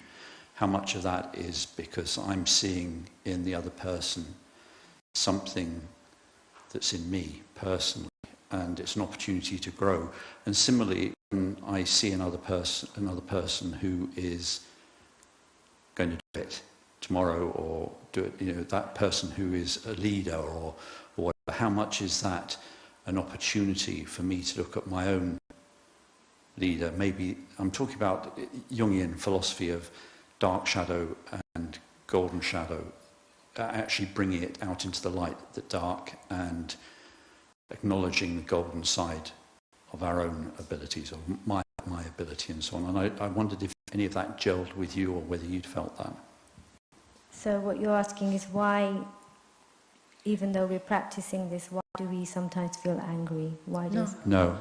How much of that is because I'm seeing in the other person something that's in me personally, and it's an opportunity to grow. And similarly, when I see another person who is going to do it tomorrow, or do it, that person who is a leader or whatever, how much is that an opportunity for me to look at my own leader? Maybe I'm talking about Jungian philosophy of dark shadow and golden shadow, actually bringing it out into the light, the dark, and acknowledging the golden side of our own abilities, or my ability, and so on. And I wondered if any of that gelled with you, or whether you'd felt that. So what you're asking is why, even though we're practicing this, why do we sometimes feel angry? Why does No.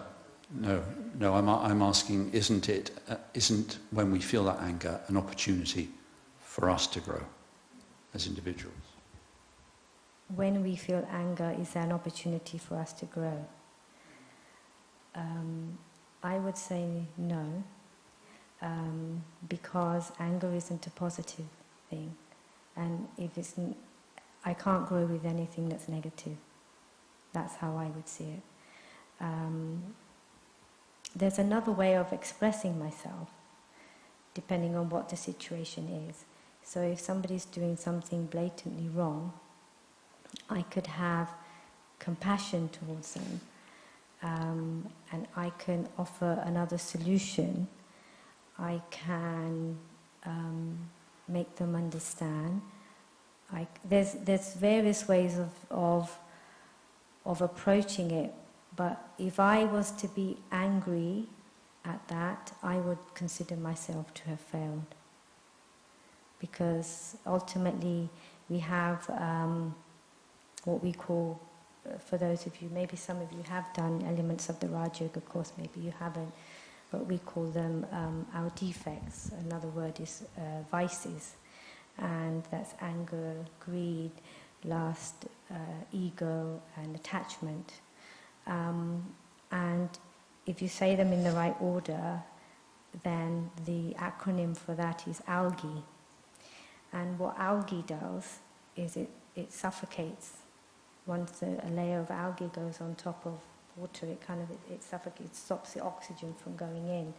I'm asking, isn't when we feel that anger an opportunity for us to grow as individuals? When we feel anger, is there an opportunity for us to grow? I would say no, because anger isn't a positive thing, and I can't grow with anything that's negative. That's how I would see it. There's another way of expressing myself, depending on what the situation is. So if somebody's doing something blatantly wrong, I could have compassion towards them, and I can offer another solution. I can make them understand. There's various ways of approaching it, but if I was to be angry at that, I would consider myself to have failed. Because ultimately we have what we call, for those of you, maybe some of you have done elements of the Raj Yoga course, maybe you haven't, but we call them our defects. Another word is vices, and that's anger, greed, lust, ego, and attachment. And if you say them in the right order, then the acronym for that is algae. And what algae does is it suffocates. Once a layer of algae goes on top of water, it suffocates, stops the oxygen from going in.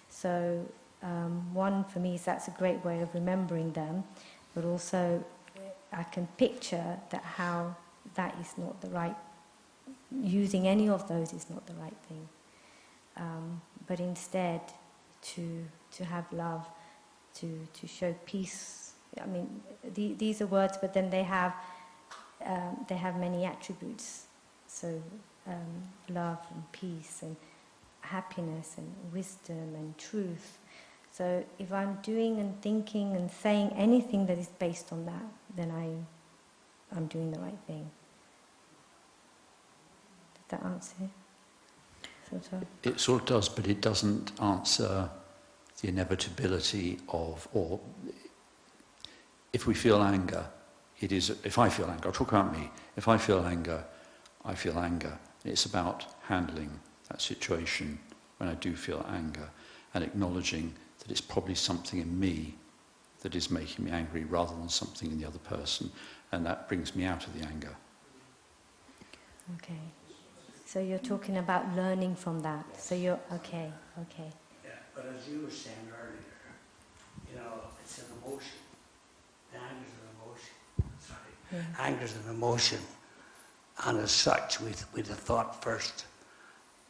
So one, for me, is that's a great way of remembering them, but also I can picture that how that is not the right, using any of those is not the right thing. But instead, to have love, to show peace. I mean, these are words, but then they have many attributes. So love and peace and happiness and wisdom and truth. So if I'm doing and thinking and saying anything that is based on that, then I'm doing the right thing. Did that answer? Sort of? It sort of does, but it doesn't answer the inevitability of, or if we feel anger, it is, if I feel anger, I'll talk about me, if I feel anger, I feel anger. It's about handling that situation when I do feel anger and acknowledging that it's probably something in me that is making me angry rather than something in the other person, and that brings me out of the anger. Okay. So you're talking about learning from that. So you're, okay. Yeah, but as you were saying earlier, it's an emotion. Anger's an emotion. Sorry. Yeah. Anger's an emotion. And as such, with the thought first.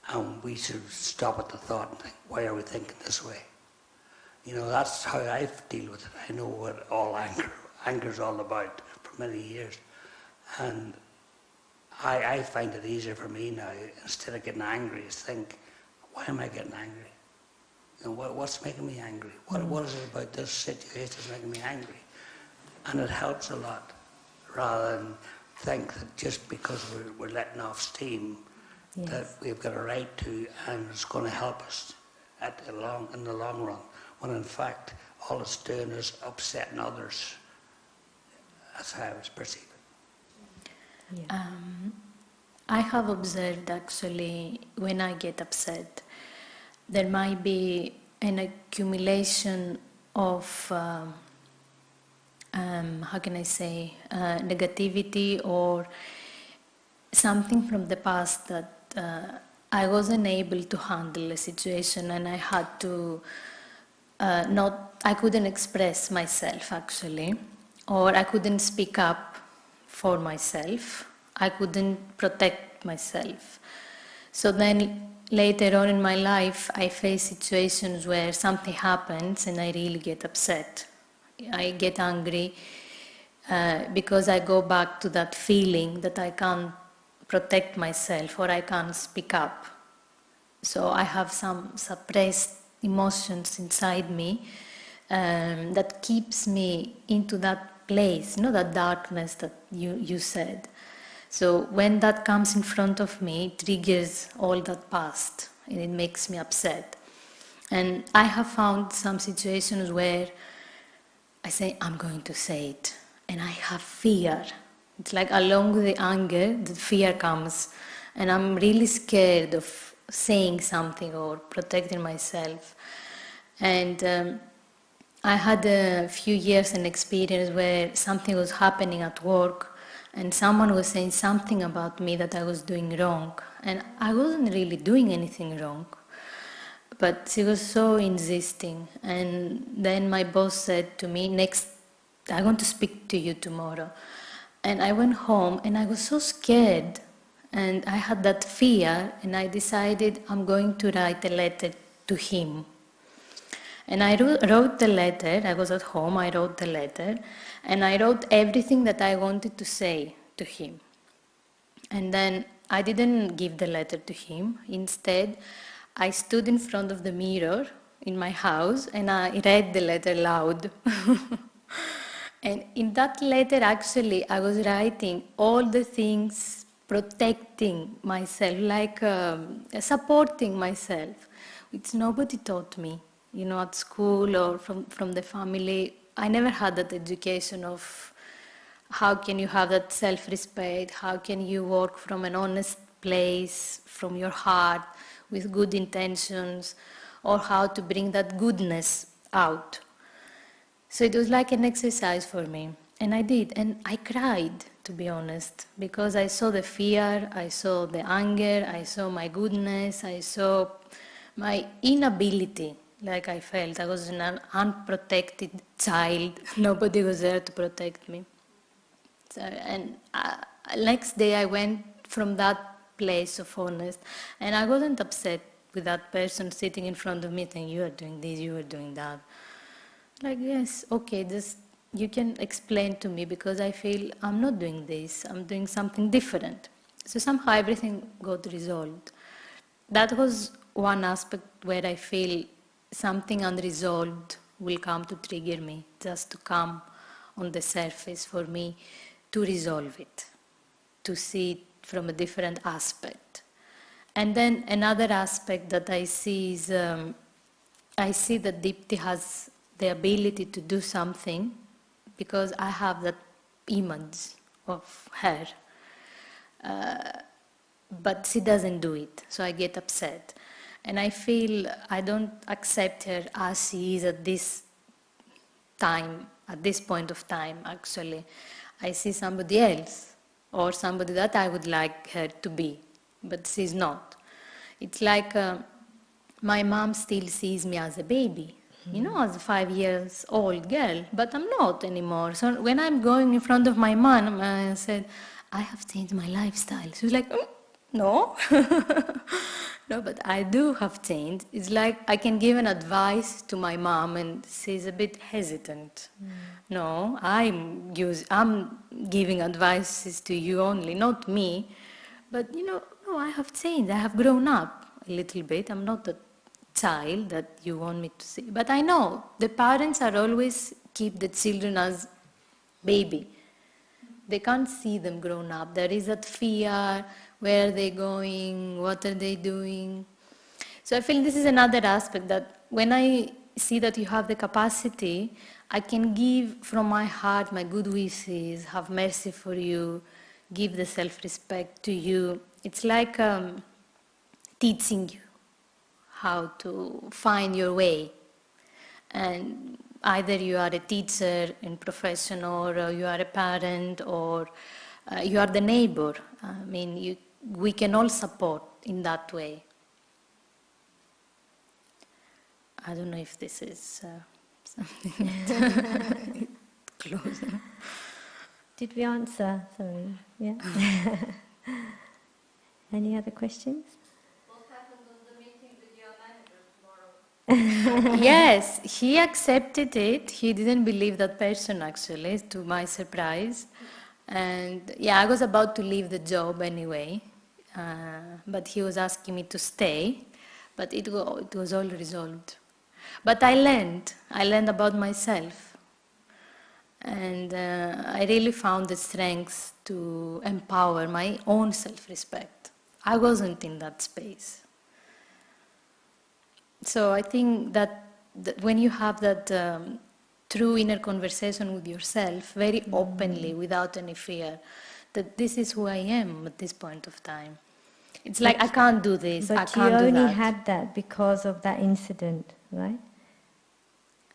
And we should stop at the thought and think, why are we thinking this way? That's how I deal with it. I know what all anger's all about for many years. And I find it easier for me now, instead of getting angry, is think, why am I getting angry? What's making me angry? What is it about this situation that's making me angry? And it helps a lot, rather than think that just because we're letting off steam, Yes. that we've got a right to, and it's going to help us in the long run, when in fact all it's doing is upsetting others. That's how I was perceiving. Yeah. I have observed actually when I get upset, there might be an accumulation of, how can I say, negativity or something from the past that I wasn't able to handle a situation, and I had to I couldn't express myself actually, or I couldn't speak up for myself. I couldn't protect myself. So then later on in my life, I face situations where something happens and I really get upset. I get angry because I go back to that feeling that I can't protect myself or I can't speak up. So I have some suppressed emotions inside me that keeps me into that place, that darkness that you said. So when that comes in front of me, it triggers all that past and it makes me upset. And I have found some situations where I say, I'm going to say it, and I have fear. It's like along with the anger, the fear comes, and I'm really scared of saying something or protecting myself. And I had a few years an experience where something was happening at work, and someone was saying something about me that I was doing wrong, and I wasn't really doing anything wrong. But she was so insisting, and then my boss said to me, I want to speak to you tomorrow. And I went home and I was so scared, and I had that fear, and I decided I'm going to write a letter to him. And I wrote the letter. I was at home, I wrote the letter, and I wrote everything that I wanted to say to him. And then I didn't give the letter to him. Instead, I stood in front of the mirror in my house and I read the letter loud. And in that letter, actually, I was writing all the things protecting myself, like supporting myself, which nobody taught me, at school or from the family. I never had that education of how can you have that self-respect, how can you work from an honest place, from your heart, with good intentions, or how to bring that goodness out. So it was like an exercise for me, and I did, and I cried, to be honest, because I saw the fear, I saw the anger, I saw my goodness, I saw my inability, like I felt I was an unprotected child, nobody was there to protect me. So, and next day I went from that place of honest, and I wasn't upset with that person sitting in front of me saying, you are doing this, you are doing that. Like, yes, okay, you can explain to me because I feel I'm not doing this, I'm doing something different. So somehow everything got resolved. That was one aspect where I feel something unresolved will come to trigger me, just to come on the surface for me to resolve it, to see it from a different aspect. And then another aspect that I see is, I see that Deepti has the ability to do something because I have that image of her. But she doesn't do it, so I get upset. And I feel I don't accept her as she is at this time, at this point of time, actually. I see somebody else, or somebody that I would like her to be, but she's not. It's like my mom still sees me as a baby, as a 5-year-old girl, but I'm not anymore. So when I'm going in front of my mom, I said, I have changed my lifestyle. She was like, no. No, but I do have changed. It's like I can give an advice to my mom and she's a bit hesitant. No, I'm giving advices to you only, not me. But no, I have changed. I have grown up a little bit. I'm not the child that you want me to see. But I know the parents are always keep the children as baby. They can't see them grown up. There is that fear, where are they going, what are they doing. So I feel this is another aspect that when I see that you have the capacity, I can give from my heart my good wishes, have mercy for you, give the self-respect to you. It's like teaching you how to find your way. And either you are a teacher in profession, or you are a parent, or you are the neighbor. I mean, we can all support in that way. I don't know if this is something close. Did we answer? Sorry. Yeah. Any other questions? What happened on the meeting with your manager tomorrow? Yes, he accepted it. He didn't believe that person, actually, to my surprise. And yeah, I was about to leave the job anyway, but he was asking me to stay, but it was all resolved. But I learned about myself, and I really found the strength to empower my own self-respect. I wasn't in that space. So I think that when you have that true inner conversation with yourself, very openly, without any fear, that this is who I am at this point of time. It's like, I can't do this, I can't do that. But you only had that because of that incident, right?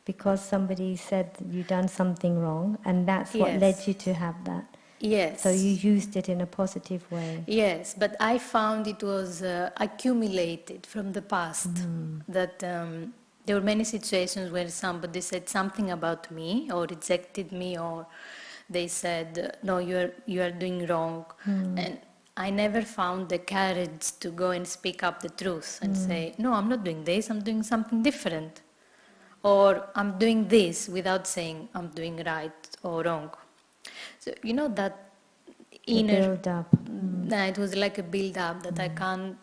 Because somebody said you've done something wrong, and that's what led you to have that. Yes. So you used it in a positive way. Yes, but I found it was accumulated from the past. That there were many situations where somebody said something about me, or rejected me, or they said, no, you are doing wrong. And I never found the courage to go and speak up the truth and say, no, I'm not doing this, I'm doing something different. Or I'm doing this without saying I'm doing right or wrong. So, that inner... Build up. It was like a build-up that I can't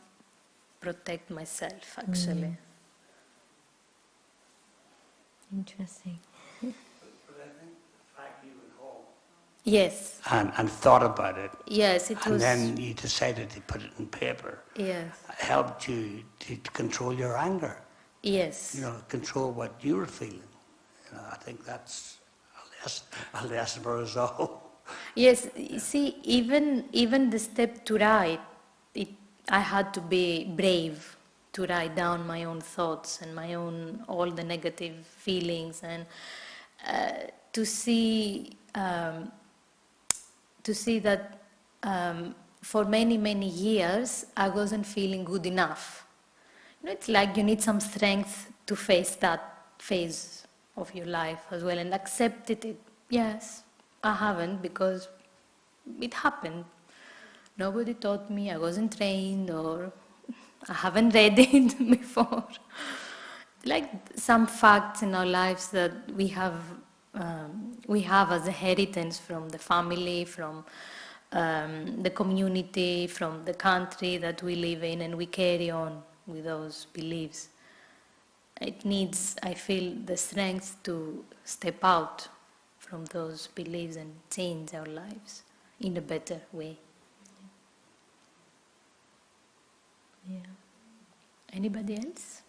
protect myself, actually. Interesting. But I think the fact you went home Yes, and thought about it, yes, it and was. then you decided to put it in paper, Yes, helped you to control your anger, yes. you know, control what you were feeling. You know, I think that's a lesson for us all. Yes, you see, even the step to write, I had to be brave to write down my own thoughts and my own all the negative feelings, and to see that for many years I wasn't feeling good enough. You know, it's like you need some strength to face that phase of your life as well and accept it. Yes, I haven't because it happened. Nobody taught me, I wasn't trained, or I haven't read it before. Like some facts in our lives that we have as a heritage from the family, from the community, from the country that we live in, and we carry on with those beliefs. It needs, I feel, the strength to step out from those beliefs and change our lives in a better way. Yeah. Anybody else?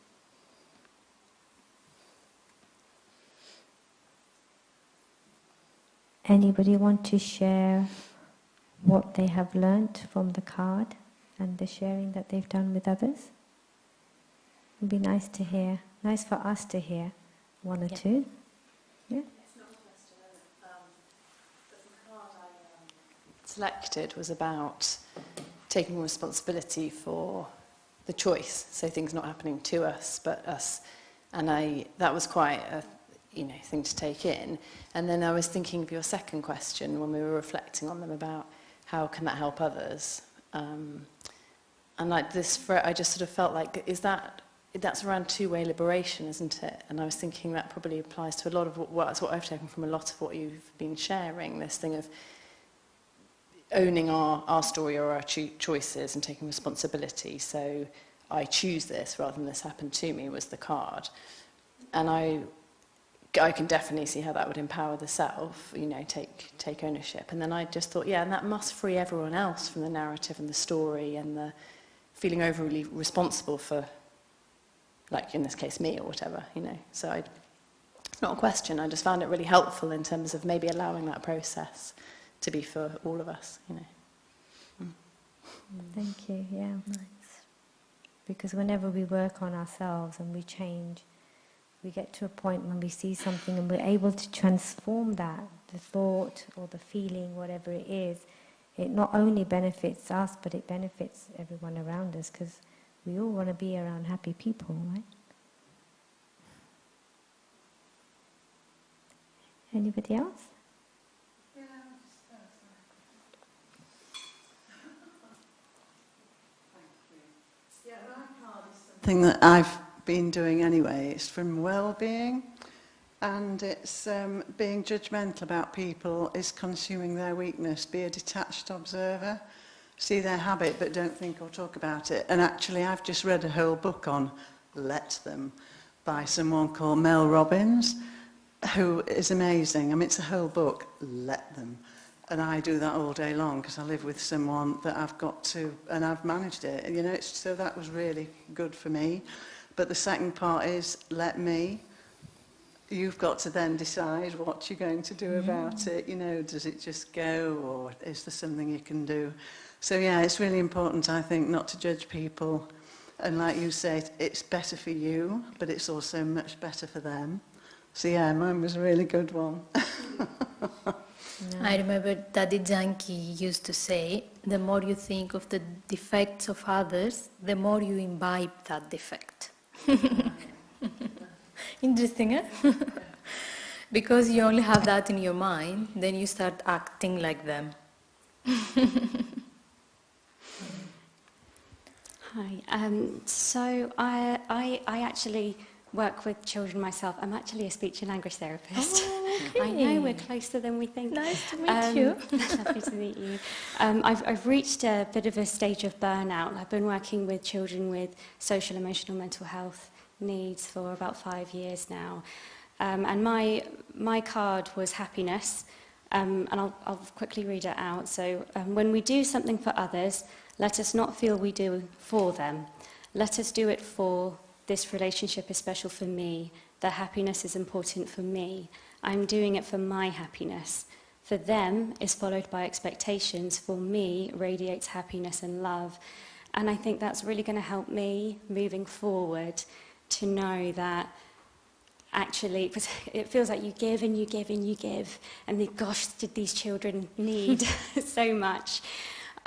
Anybody want to share what they have learnt from the card and the sharing that they've done with others? It'd be nice to hear, nice for us to hear one or Yeah. two. Yeah. Selected was about taking responsibility for the choice, so things not happening to us but us, and that was quite a thing to take in. And then I was thinking of your second question when we were reflecting on them about how can that help others, and like this, I just sort of felt like that's around two-way liberation, isn't it? And I was thinking that probably applies to a lot of that's what I've taken from a lot of what you've been sharing, this thing of owning our story or our choices and taking responsibility. So I choose this rather than this happened to me was the card. And I can definitely see how that would empower the self, take ownership. And then I just thought, and that must free everyone else from the narrative and the story and the feeling overly responsible for, like in this case, me or whatever, So it's not a question. I just found it really helpful in terms of maybe allowing that process to be for all of us, Thank you, yeah. Nice. Because whenever we work on ourselves and we change, we get to a point when we see something and we're able to transform that, the thought or the feeling, whatever it is, it not only benefits us, but it benefits everyone around us, because we all want to be around happy people, right? Anybody else? Thing that I've been doing anyway. It's from well-being, and it's being judgmental about people is consuming their weakness. Be a detached observer, see their habit but don't think or talk about it. And actually I've just read a whole book on Let Them by someone called Mel Robbins, who is amazing. I mean, it's a whole book, Let Them. And I do that all day long because I live with someone that I've got to, and I've managed it. So that was really good for me. But the second part is let me. You've got to then decide what you're going to do about it. Does it just go, or is there something you can do? So it's really important, I think, not to judge people. And like you say, it's better for you, but it's also much better for them. So mine was a really good one. I remember Daddy Yankee used to say, the more you think of the defects of others, the more you imbibe that defect. Interesting, eh? Because you only have that in your mind, then you start acting like them. Hi. So I actually work with children myself. I'm actually a speech and language therapist. Oh, I know we're closer than we think. Nice to meet you. Lovely to meet you. I've reached a bit of a stage of burnout. I've been working with children with social, emotional, mental health needs for about 5 years now. And my card was happiness. And I'll quickly read it out. So, when we do something for others, let us not feel we do for them. Let us do it for this relationship is special for me. Their happiness is important for me. I'm doing it for my happiness. For them is followed by expectations. For me radiates happiness and love. And I think that's really going to help me moving forward to know that actually, because it feels like you give and you give and you give, and gosh, did these children need so much.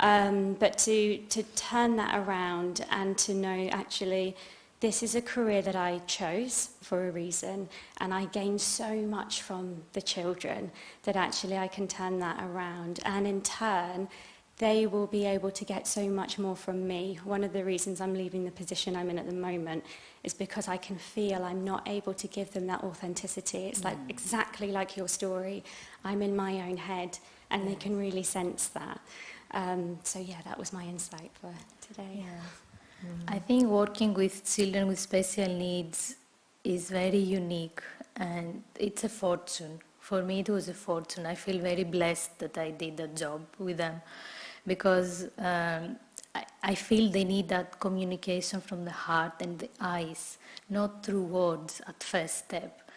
But to turn that around and to know actually this is a career that I chose for a reason, and I gain so much from the children that actually I can turn that around, and in turn they will be able to get so much more from me. One of the reasons I'm leaving the position I'm in at the moment is because I can feel I'm not able to give them that authenticity. It's like exactly like your story. I'm in my own head, and they can really sense that. So yeah, that was my insight for today. I think working with children with special needs is very unique, and it's a fortune. For me, it was a fortune. I feel very blessed that I did that job with them, because I feel they need that communication from the heart and the eyes, not through words at first step.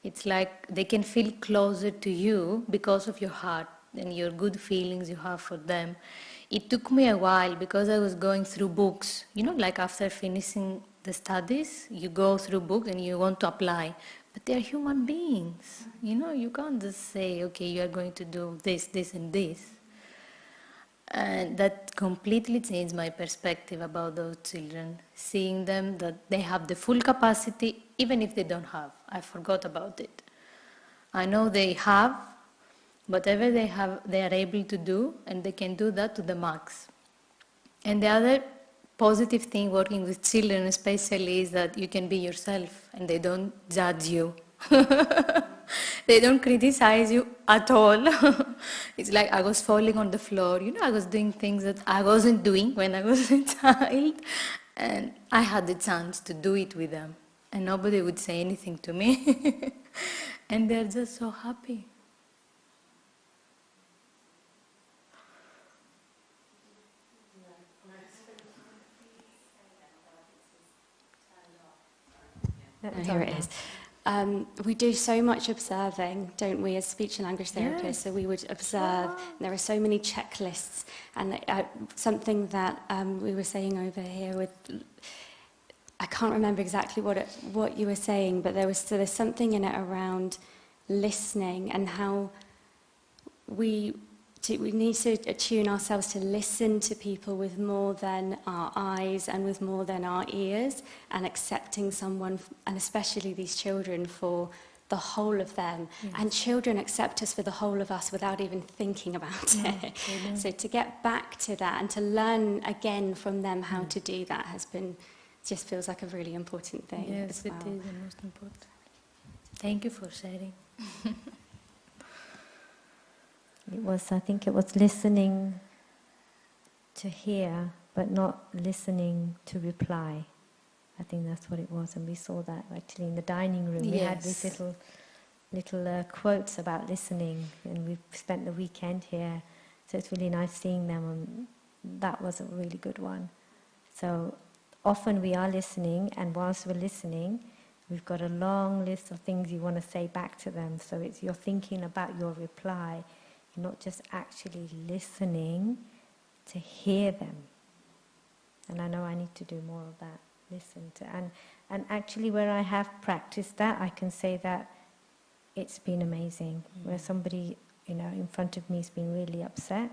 It's like they can feel closer to you because of your heart and your good feelings you have for them. It took me a while because I was going through books. You know, like after finishing the studies, you go through books and you want to apply. But they are human beings. You know, you can't just say, okay, you are going to do this, this, and this. And that completely changed my perspective about those children, seeing them that they have the full capacity, even if they don't have. I forgot about it. I know they have, whatever they have, they are able to do, and they can do that to the max. And the other positive thing working with children especially is that you can be yourself, and they don't judge you. They don't criticize you at all. It's like I was falling on the floor. You know, I was doing things that I wasn't doing when I was a child. And I had the chance to do it with them. And nobody would say anything to me. And they're just so happy. Here it is. We do so much observing, don't we, as speech and language therapists? Yes. So we would observe. There are so many checklists, and something that we were saying over here with, I can't remember exactly what you were saying, but there's something in it around listening and how we need to attune ourselves to listen to people with more than our eyes and with more than our ears, and accepting someone, and especially these children, for the whole of them. Yes. And children accept us for the whole of us without even thinking about it. So to get back to that and to learn again from them how to do that just feels like a really important thing. Yes, as well. it is the most important. Thank you for sharing. I think it was listening to hear, but not listening to reply. I think that's what it was, and we saw that actually in the dining room. We had these Yes. little quotes about listening, and we spent the weekend here, so it's really nice seeing them, and that was a really good one. So often we are listening, and whilst we're listening, we've got a long list of things you want to say back to them, so it's you're thinking about your reply, not just actually listening to hear them. And I know I need to do more of that, listen to. And actually where I have practiced that, I can say that it's been amazing. Where somebody, in front of me has been really upset,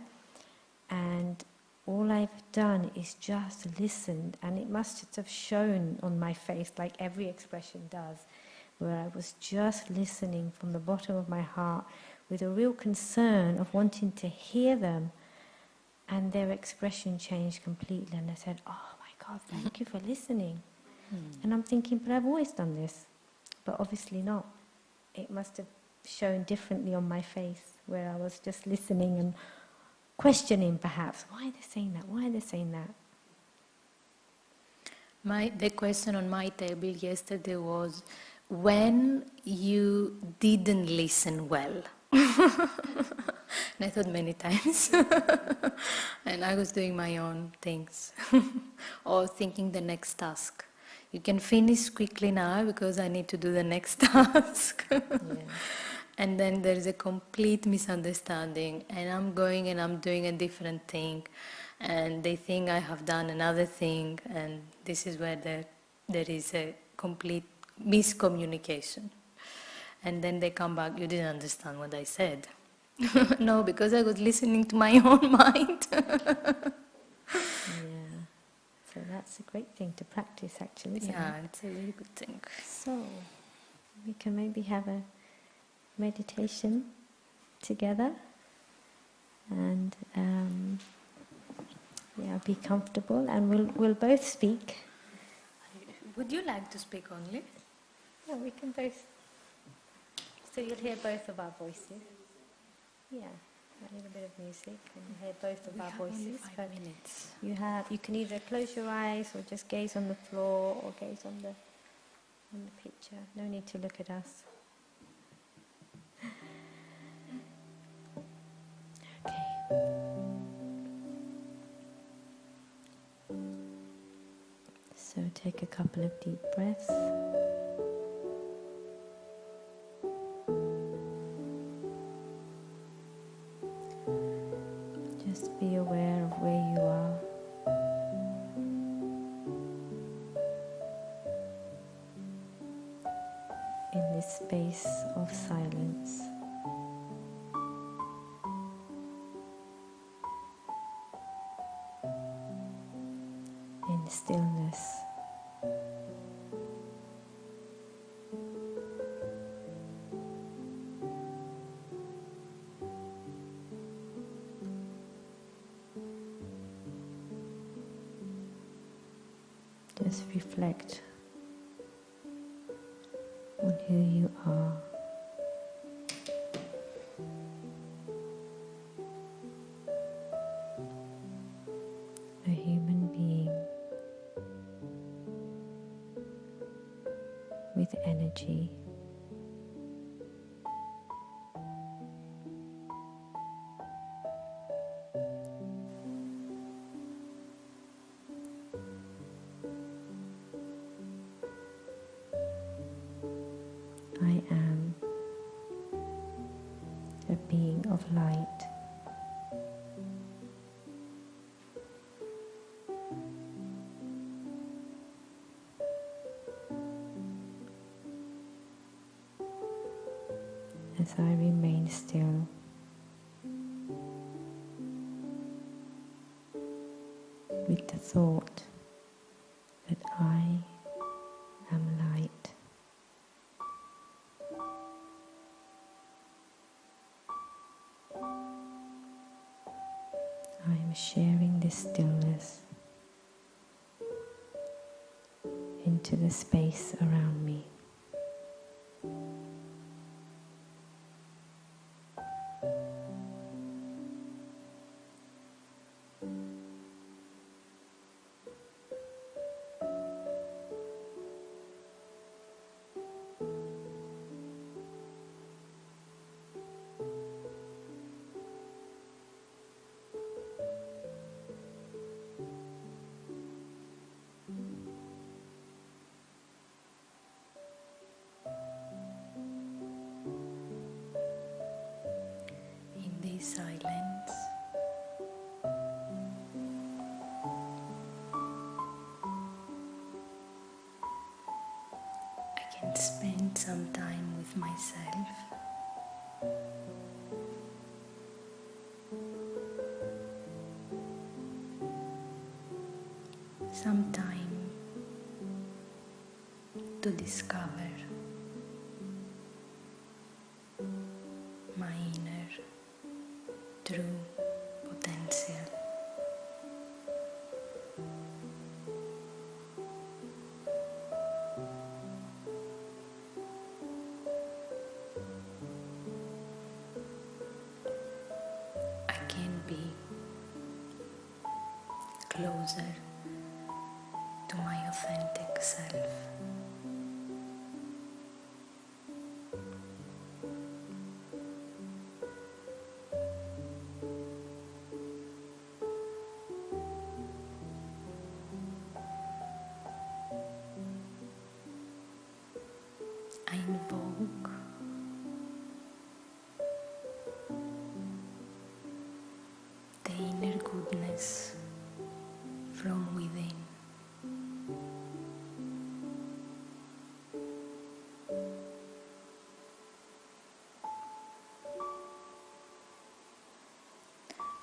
and all I've done is just listened, and it must have shown on my face, like every expression does, where I was just listening from the bottom of my heart, with a real concern of wanting to hear them, and their expression changed completely, and I said, oh my God, thank you for listening. And I'm thinking, but I've always done this. But obviously not. It must have shown differently on my face, where I was just listening and questioning perhaps, why are they saying that? Why are they saying that? The question on my table yesterday was when you didn't listen well. And I thought many times. And I was doing my own things or thinking the next task. You can finish quickly now because I need to do the next task. And then there is a complete misunderstanding, and I'm going and I'm doing a different thing, and they think I have done another thing, and this is where there is a complete miscommunication. And then they come back, you didn't understand what I said. No, because I was listening to my own mind. Yeah. So that's a great thing to practice, actually, isn't Yeah, it? it's a very good thing. So we can maybe have a meditation together, and be comfortable, and we'll both speak. Would you like to speak only? Yeah, we can both. So you'll hear both of our voices. Yeah, a little bit of music, and you'll hear both of our voices. But minutes. you can either close your eyes or just gaze on the floor or gaze on the picture. No need to look at us. Okay. So take a couple of deep breaths. Just be aware of where you are. In this space of silence. In stillness. Just reflect on who you are. A human being with energy. I am a being of light. As I remain still, with the thought that I am light. I am sharing this stillness into the space around me. In this silence, I can spend some time with myself. Some time to discover my inner true potential. closer to my authentic self. I invoke the inner goodness from within.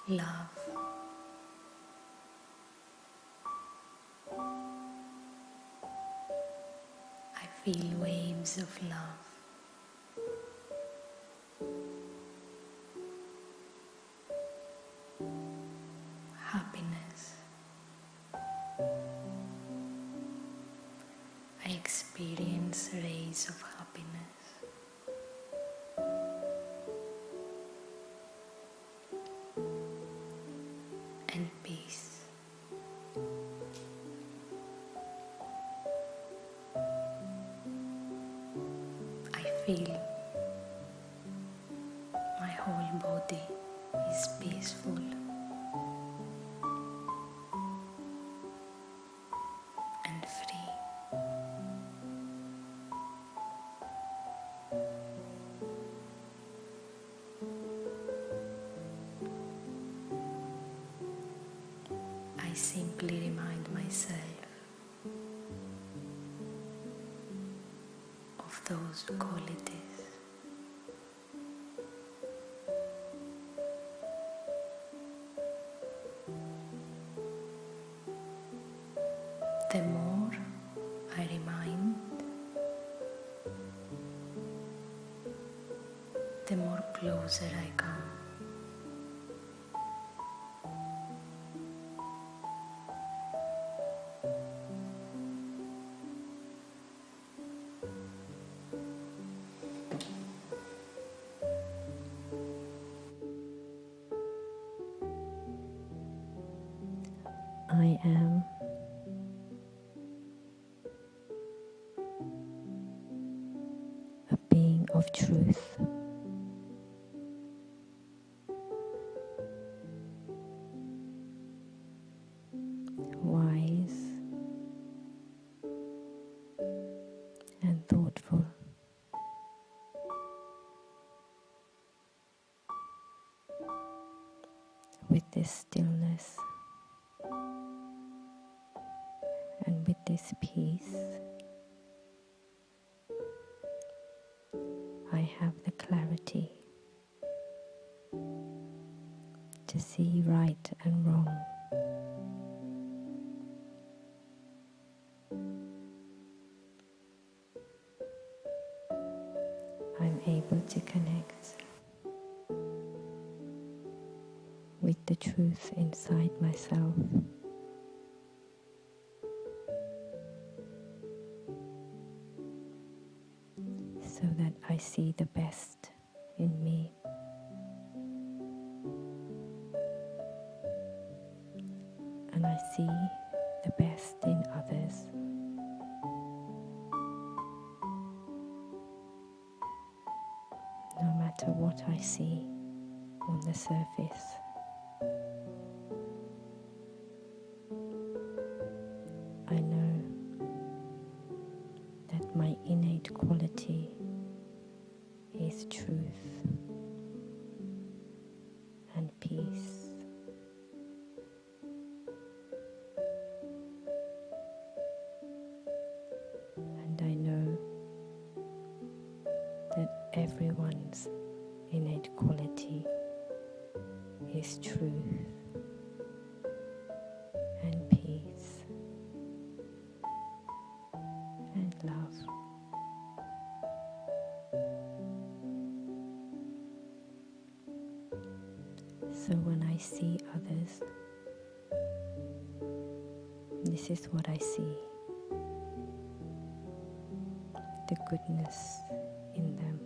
Love. I feel waves of love. Happiness. I experience rays of happiness. And peace. I feel my whole body is peaceful and free. I simply remind myself of those qualities. The more I remind, the more closer I come. I am a being of truth. Wise and thoughtful. With this stillness and with this peace, I have the clarity to see right and wrong. I'm able to connect with the truth inside myself. So that I see the best in me. And I see the best in others. No matter what I see on the surface. I know that my innate quality is truth and peace. And I know that everyone's innate quality is truth and peace and love. So when I see others, this is what I see. The goodness in them.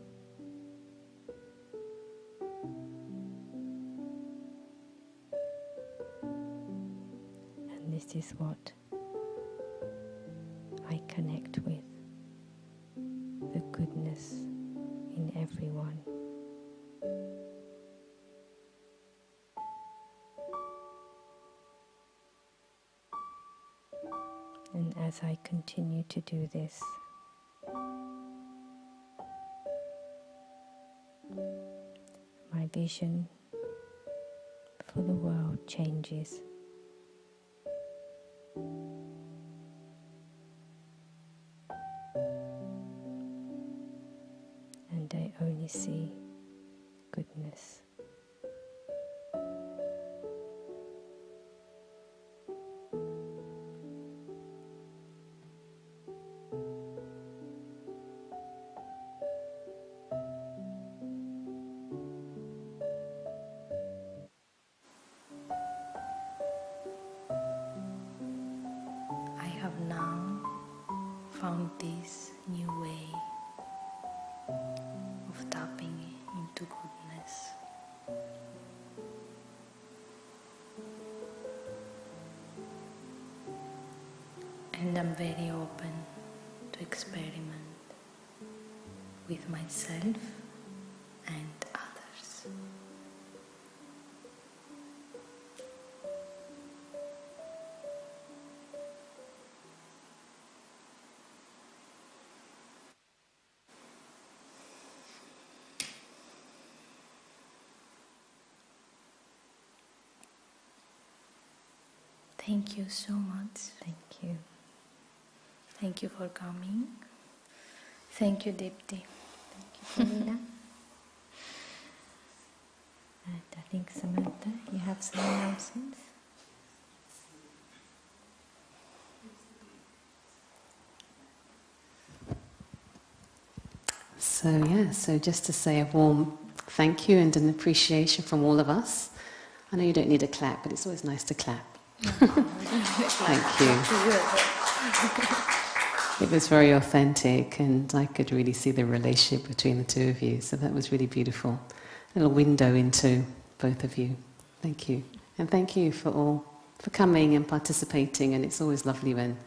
And this is what I connect with, the goodness in everyone. And as I continue to do this, my vision for the world changes. And I only see goodness. I have now found this new way of tapping into goodness. And I'm very open to experiment with myself and others. Thank you so much. Thank you. Thank you for coming. Thank you, Dipti. Paulina? And I think Samantha, you have some announcements? So just to say a warm thank you and an appreciation from all of us. I know you don't need a clap, but it's always nice to clap. Thank you. It was very authentic, and I could really see the relationship between the two of you, so that was really beautiful. A little window into both of you. Thank you. And thank you for coming and participating, and it's always lovely when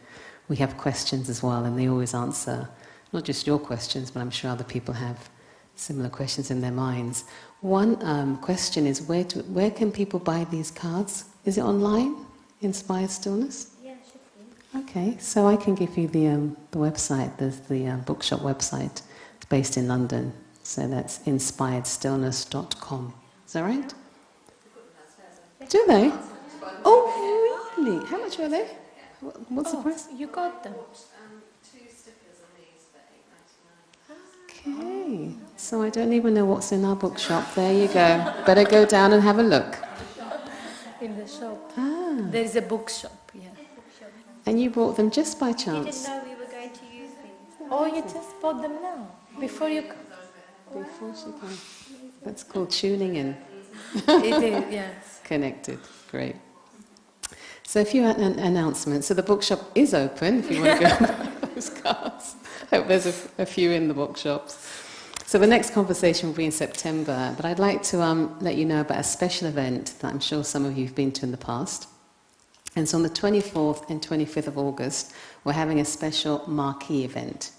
we have questions as well, and they always answer not just your questions, but I'm sure other people have similar questions in their minds. One question is, where can people buy these cards? Is it online, Inspired Stillness? Yeah, should be. Okay, so I can give you the website. There's the bookshop website. It's based in London, so that's inspiredstillness.com. Is that right? Do they? Oh, really? How much are they? What's the price? You got them. 2 stickers of these for Okay, so I don't even know what's in our bookshop. There you go. Better go down and have a look. In the shop. Ah, There is a bookshop, yeah. and you bought them just by You didn't chance? know we were going to use these. Oh, you just bought them now, before you come. Before she came. That's called tuning in. It is, yes. Connected. Great. So a few announcements. So the bookshop is open if you want to go and buy those cards. Hope there's a few in the bookshops. So the next conversation will be in September, but I'd like to let you know about a special event that I'm sure some of you have been to in the past. And so on the 24th and 25th of August, we're having a special marquee event.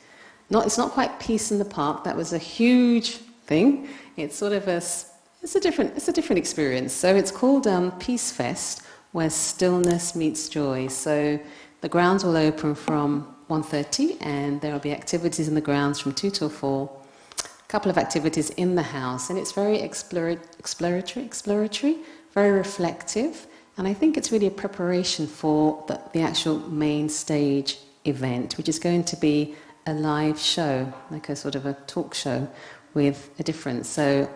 It's not quite Peace in the Park. That was a huge thing. It's sort of it's a different experience. So it's called Peace Fest, where stillness meets joy. So the grounds will open from 1:30, and there will be activities in the grounds from 2 till 4. A couple of activities in the house, and it's very exploratory, very reflective. And I think it's really a preparation for the actual main stage event, which is going to be a live show, like a sort of a talk show with a difference. So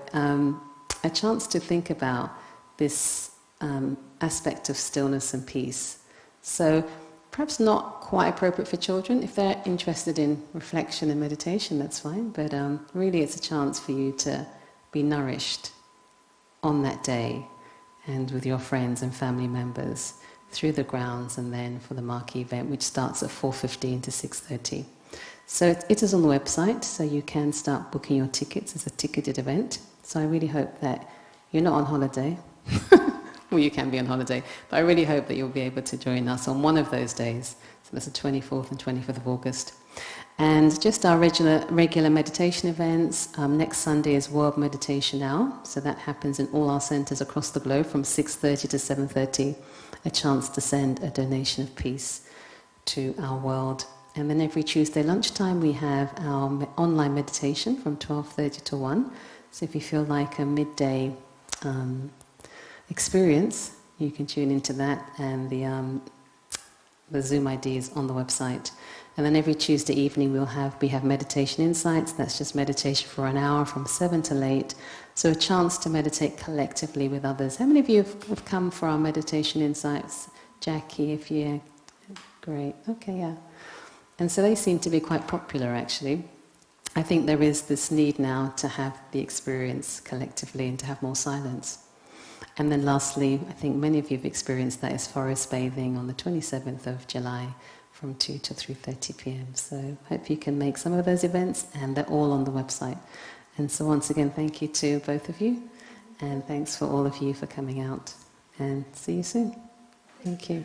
a chance to think about this aspect of stillness and peace. So perhaps not quite appropriate for children. If they're interested in reflection and meditation, that's fine. But really it's a chance for you to be nourished on that day and with your friends and family members through the grounds, and then for the marquee event, which starts at 4:15 to 6:30. So it is on the website, so you can start booking your tickets. It's a ticketed event. So I really hope that you're not on holiday. well, you can be on holiday, but I really hope that you'll be able to join us on one of those days. So that's the 24th and 25th of August. And just our regular meditation events. Next Sunday is World Meditation Hour, so that happens in all our centres across the globe from 6:30 to 7:30. A chance to send a donation of peace to our world. And then every Tuesday lunchtime we have our online meditation from 12:30 to 1. So if you feel like a midday experience, you can tune into that, and the Zoom ID is on the website. And then every Tuesday evening we have meditation insights. That's just meditation for an hour from 7 till 8. So a chance to meditate collectively with others. How many of you have come for our meditation insights? Jackie, if you... Great. Okay, yeah. And so they seem to be quite popular, actually. I think there is this need now to have the experience collectively and to have more silence. And then lastly, I think many of you have experienced that, is forest bathing on the 27th of July from 2 to 3:30 p.m. So I hope you can make some of those events, and they're all on the website. And so once again, thank you to both of you, and thanks for all of you for coming out, and see you soon. Thank you.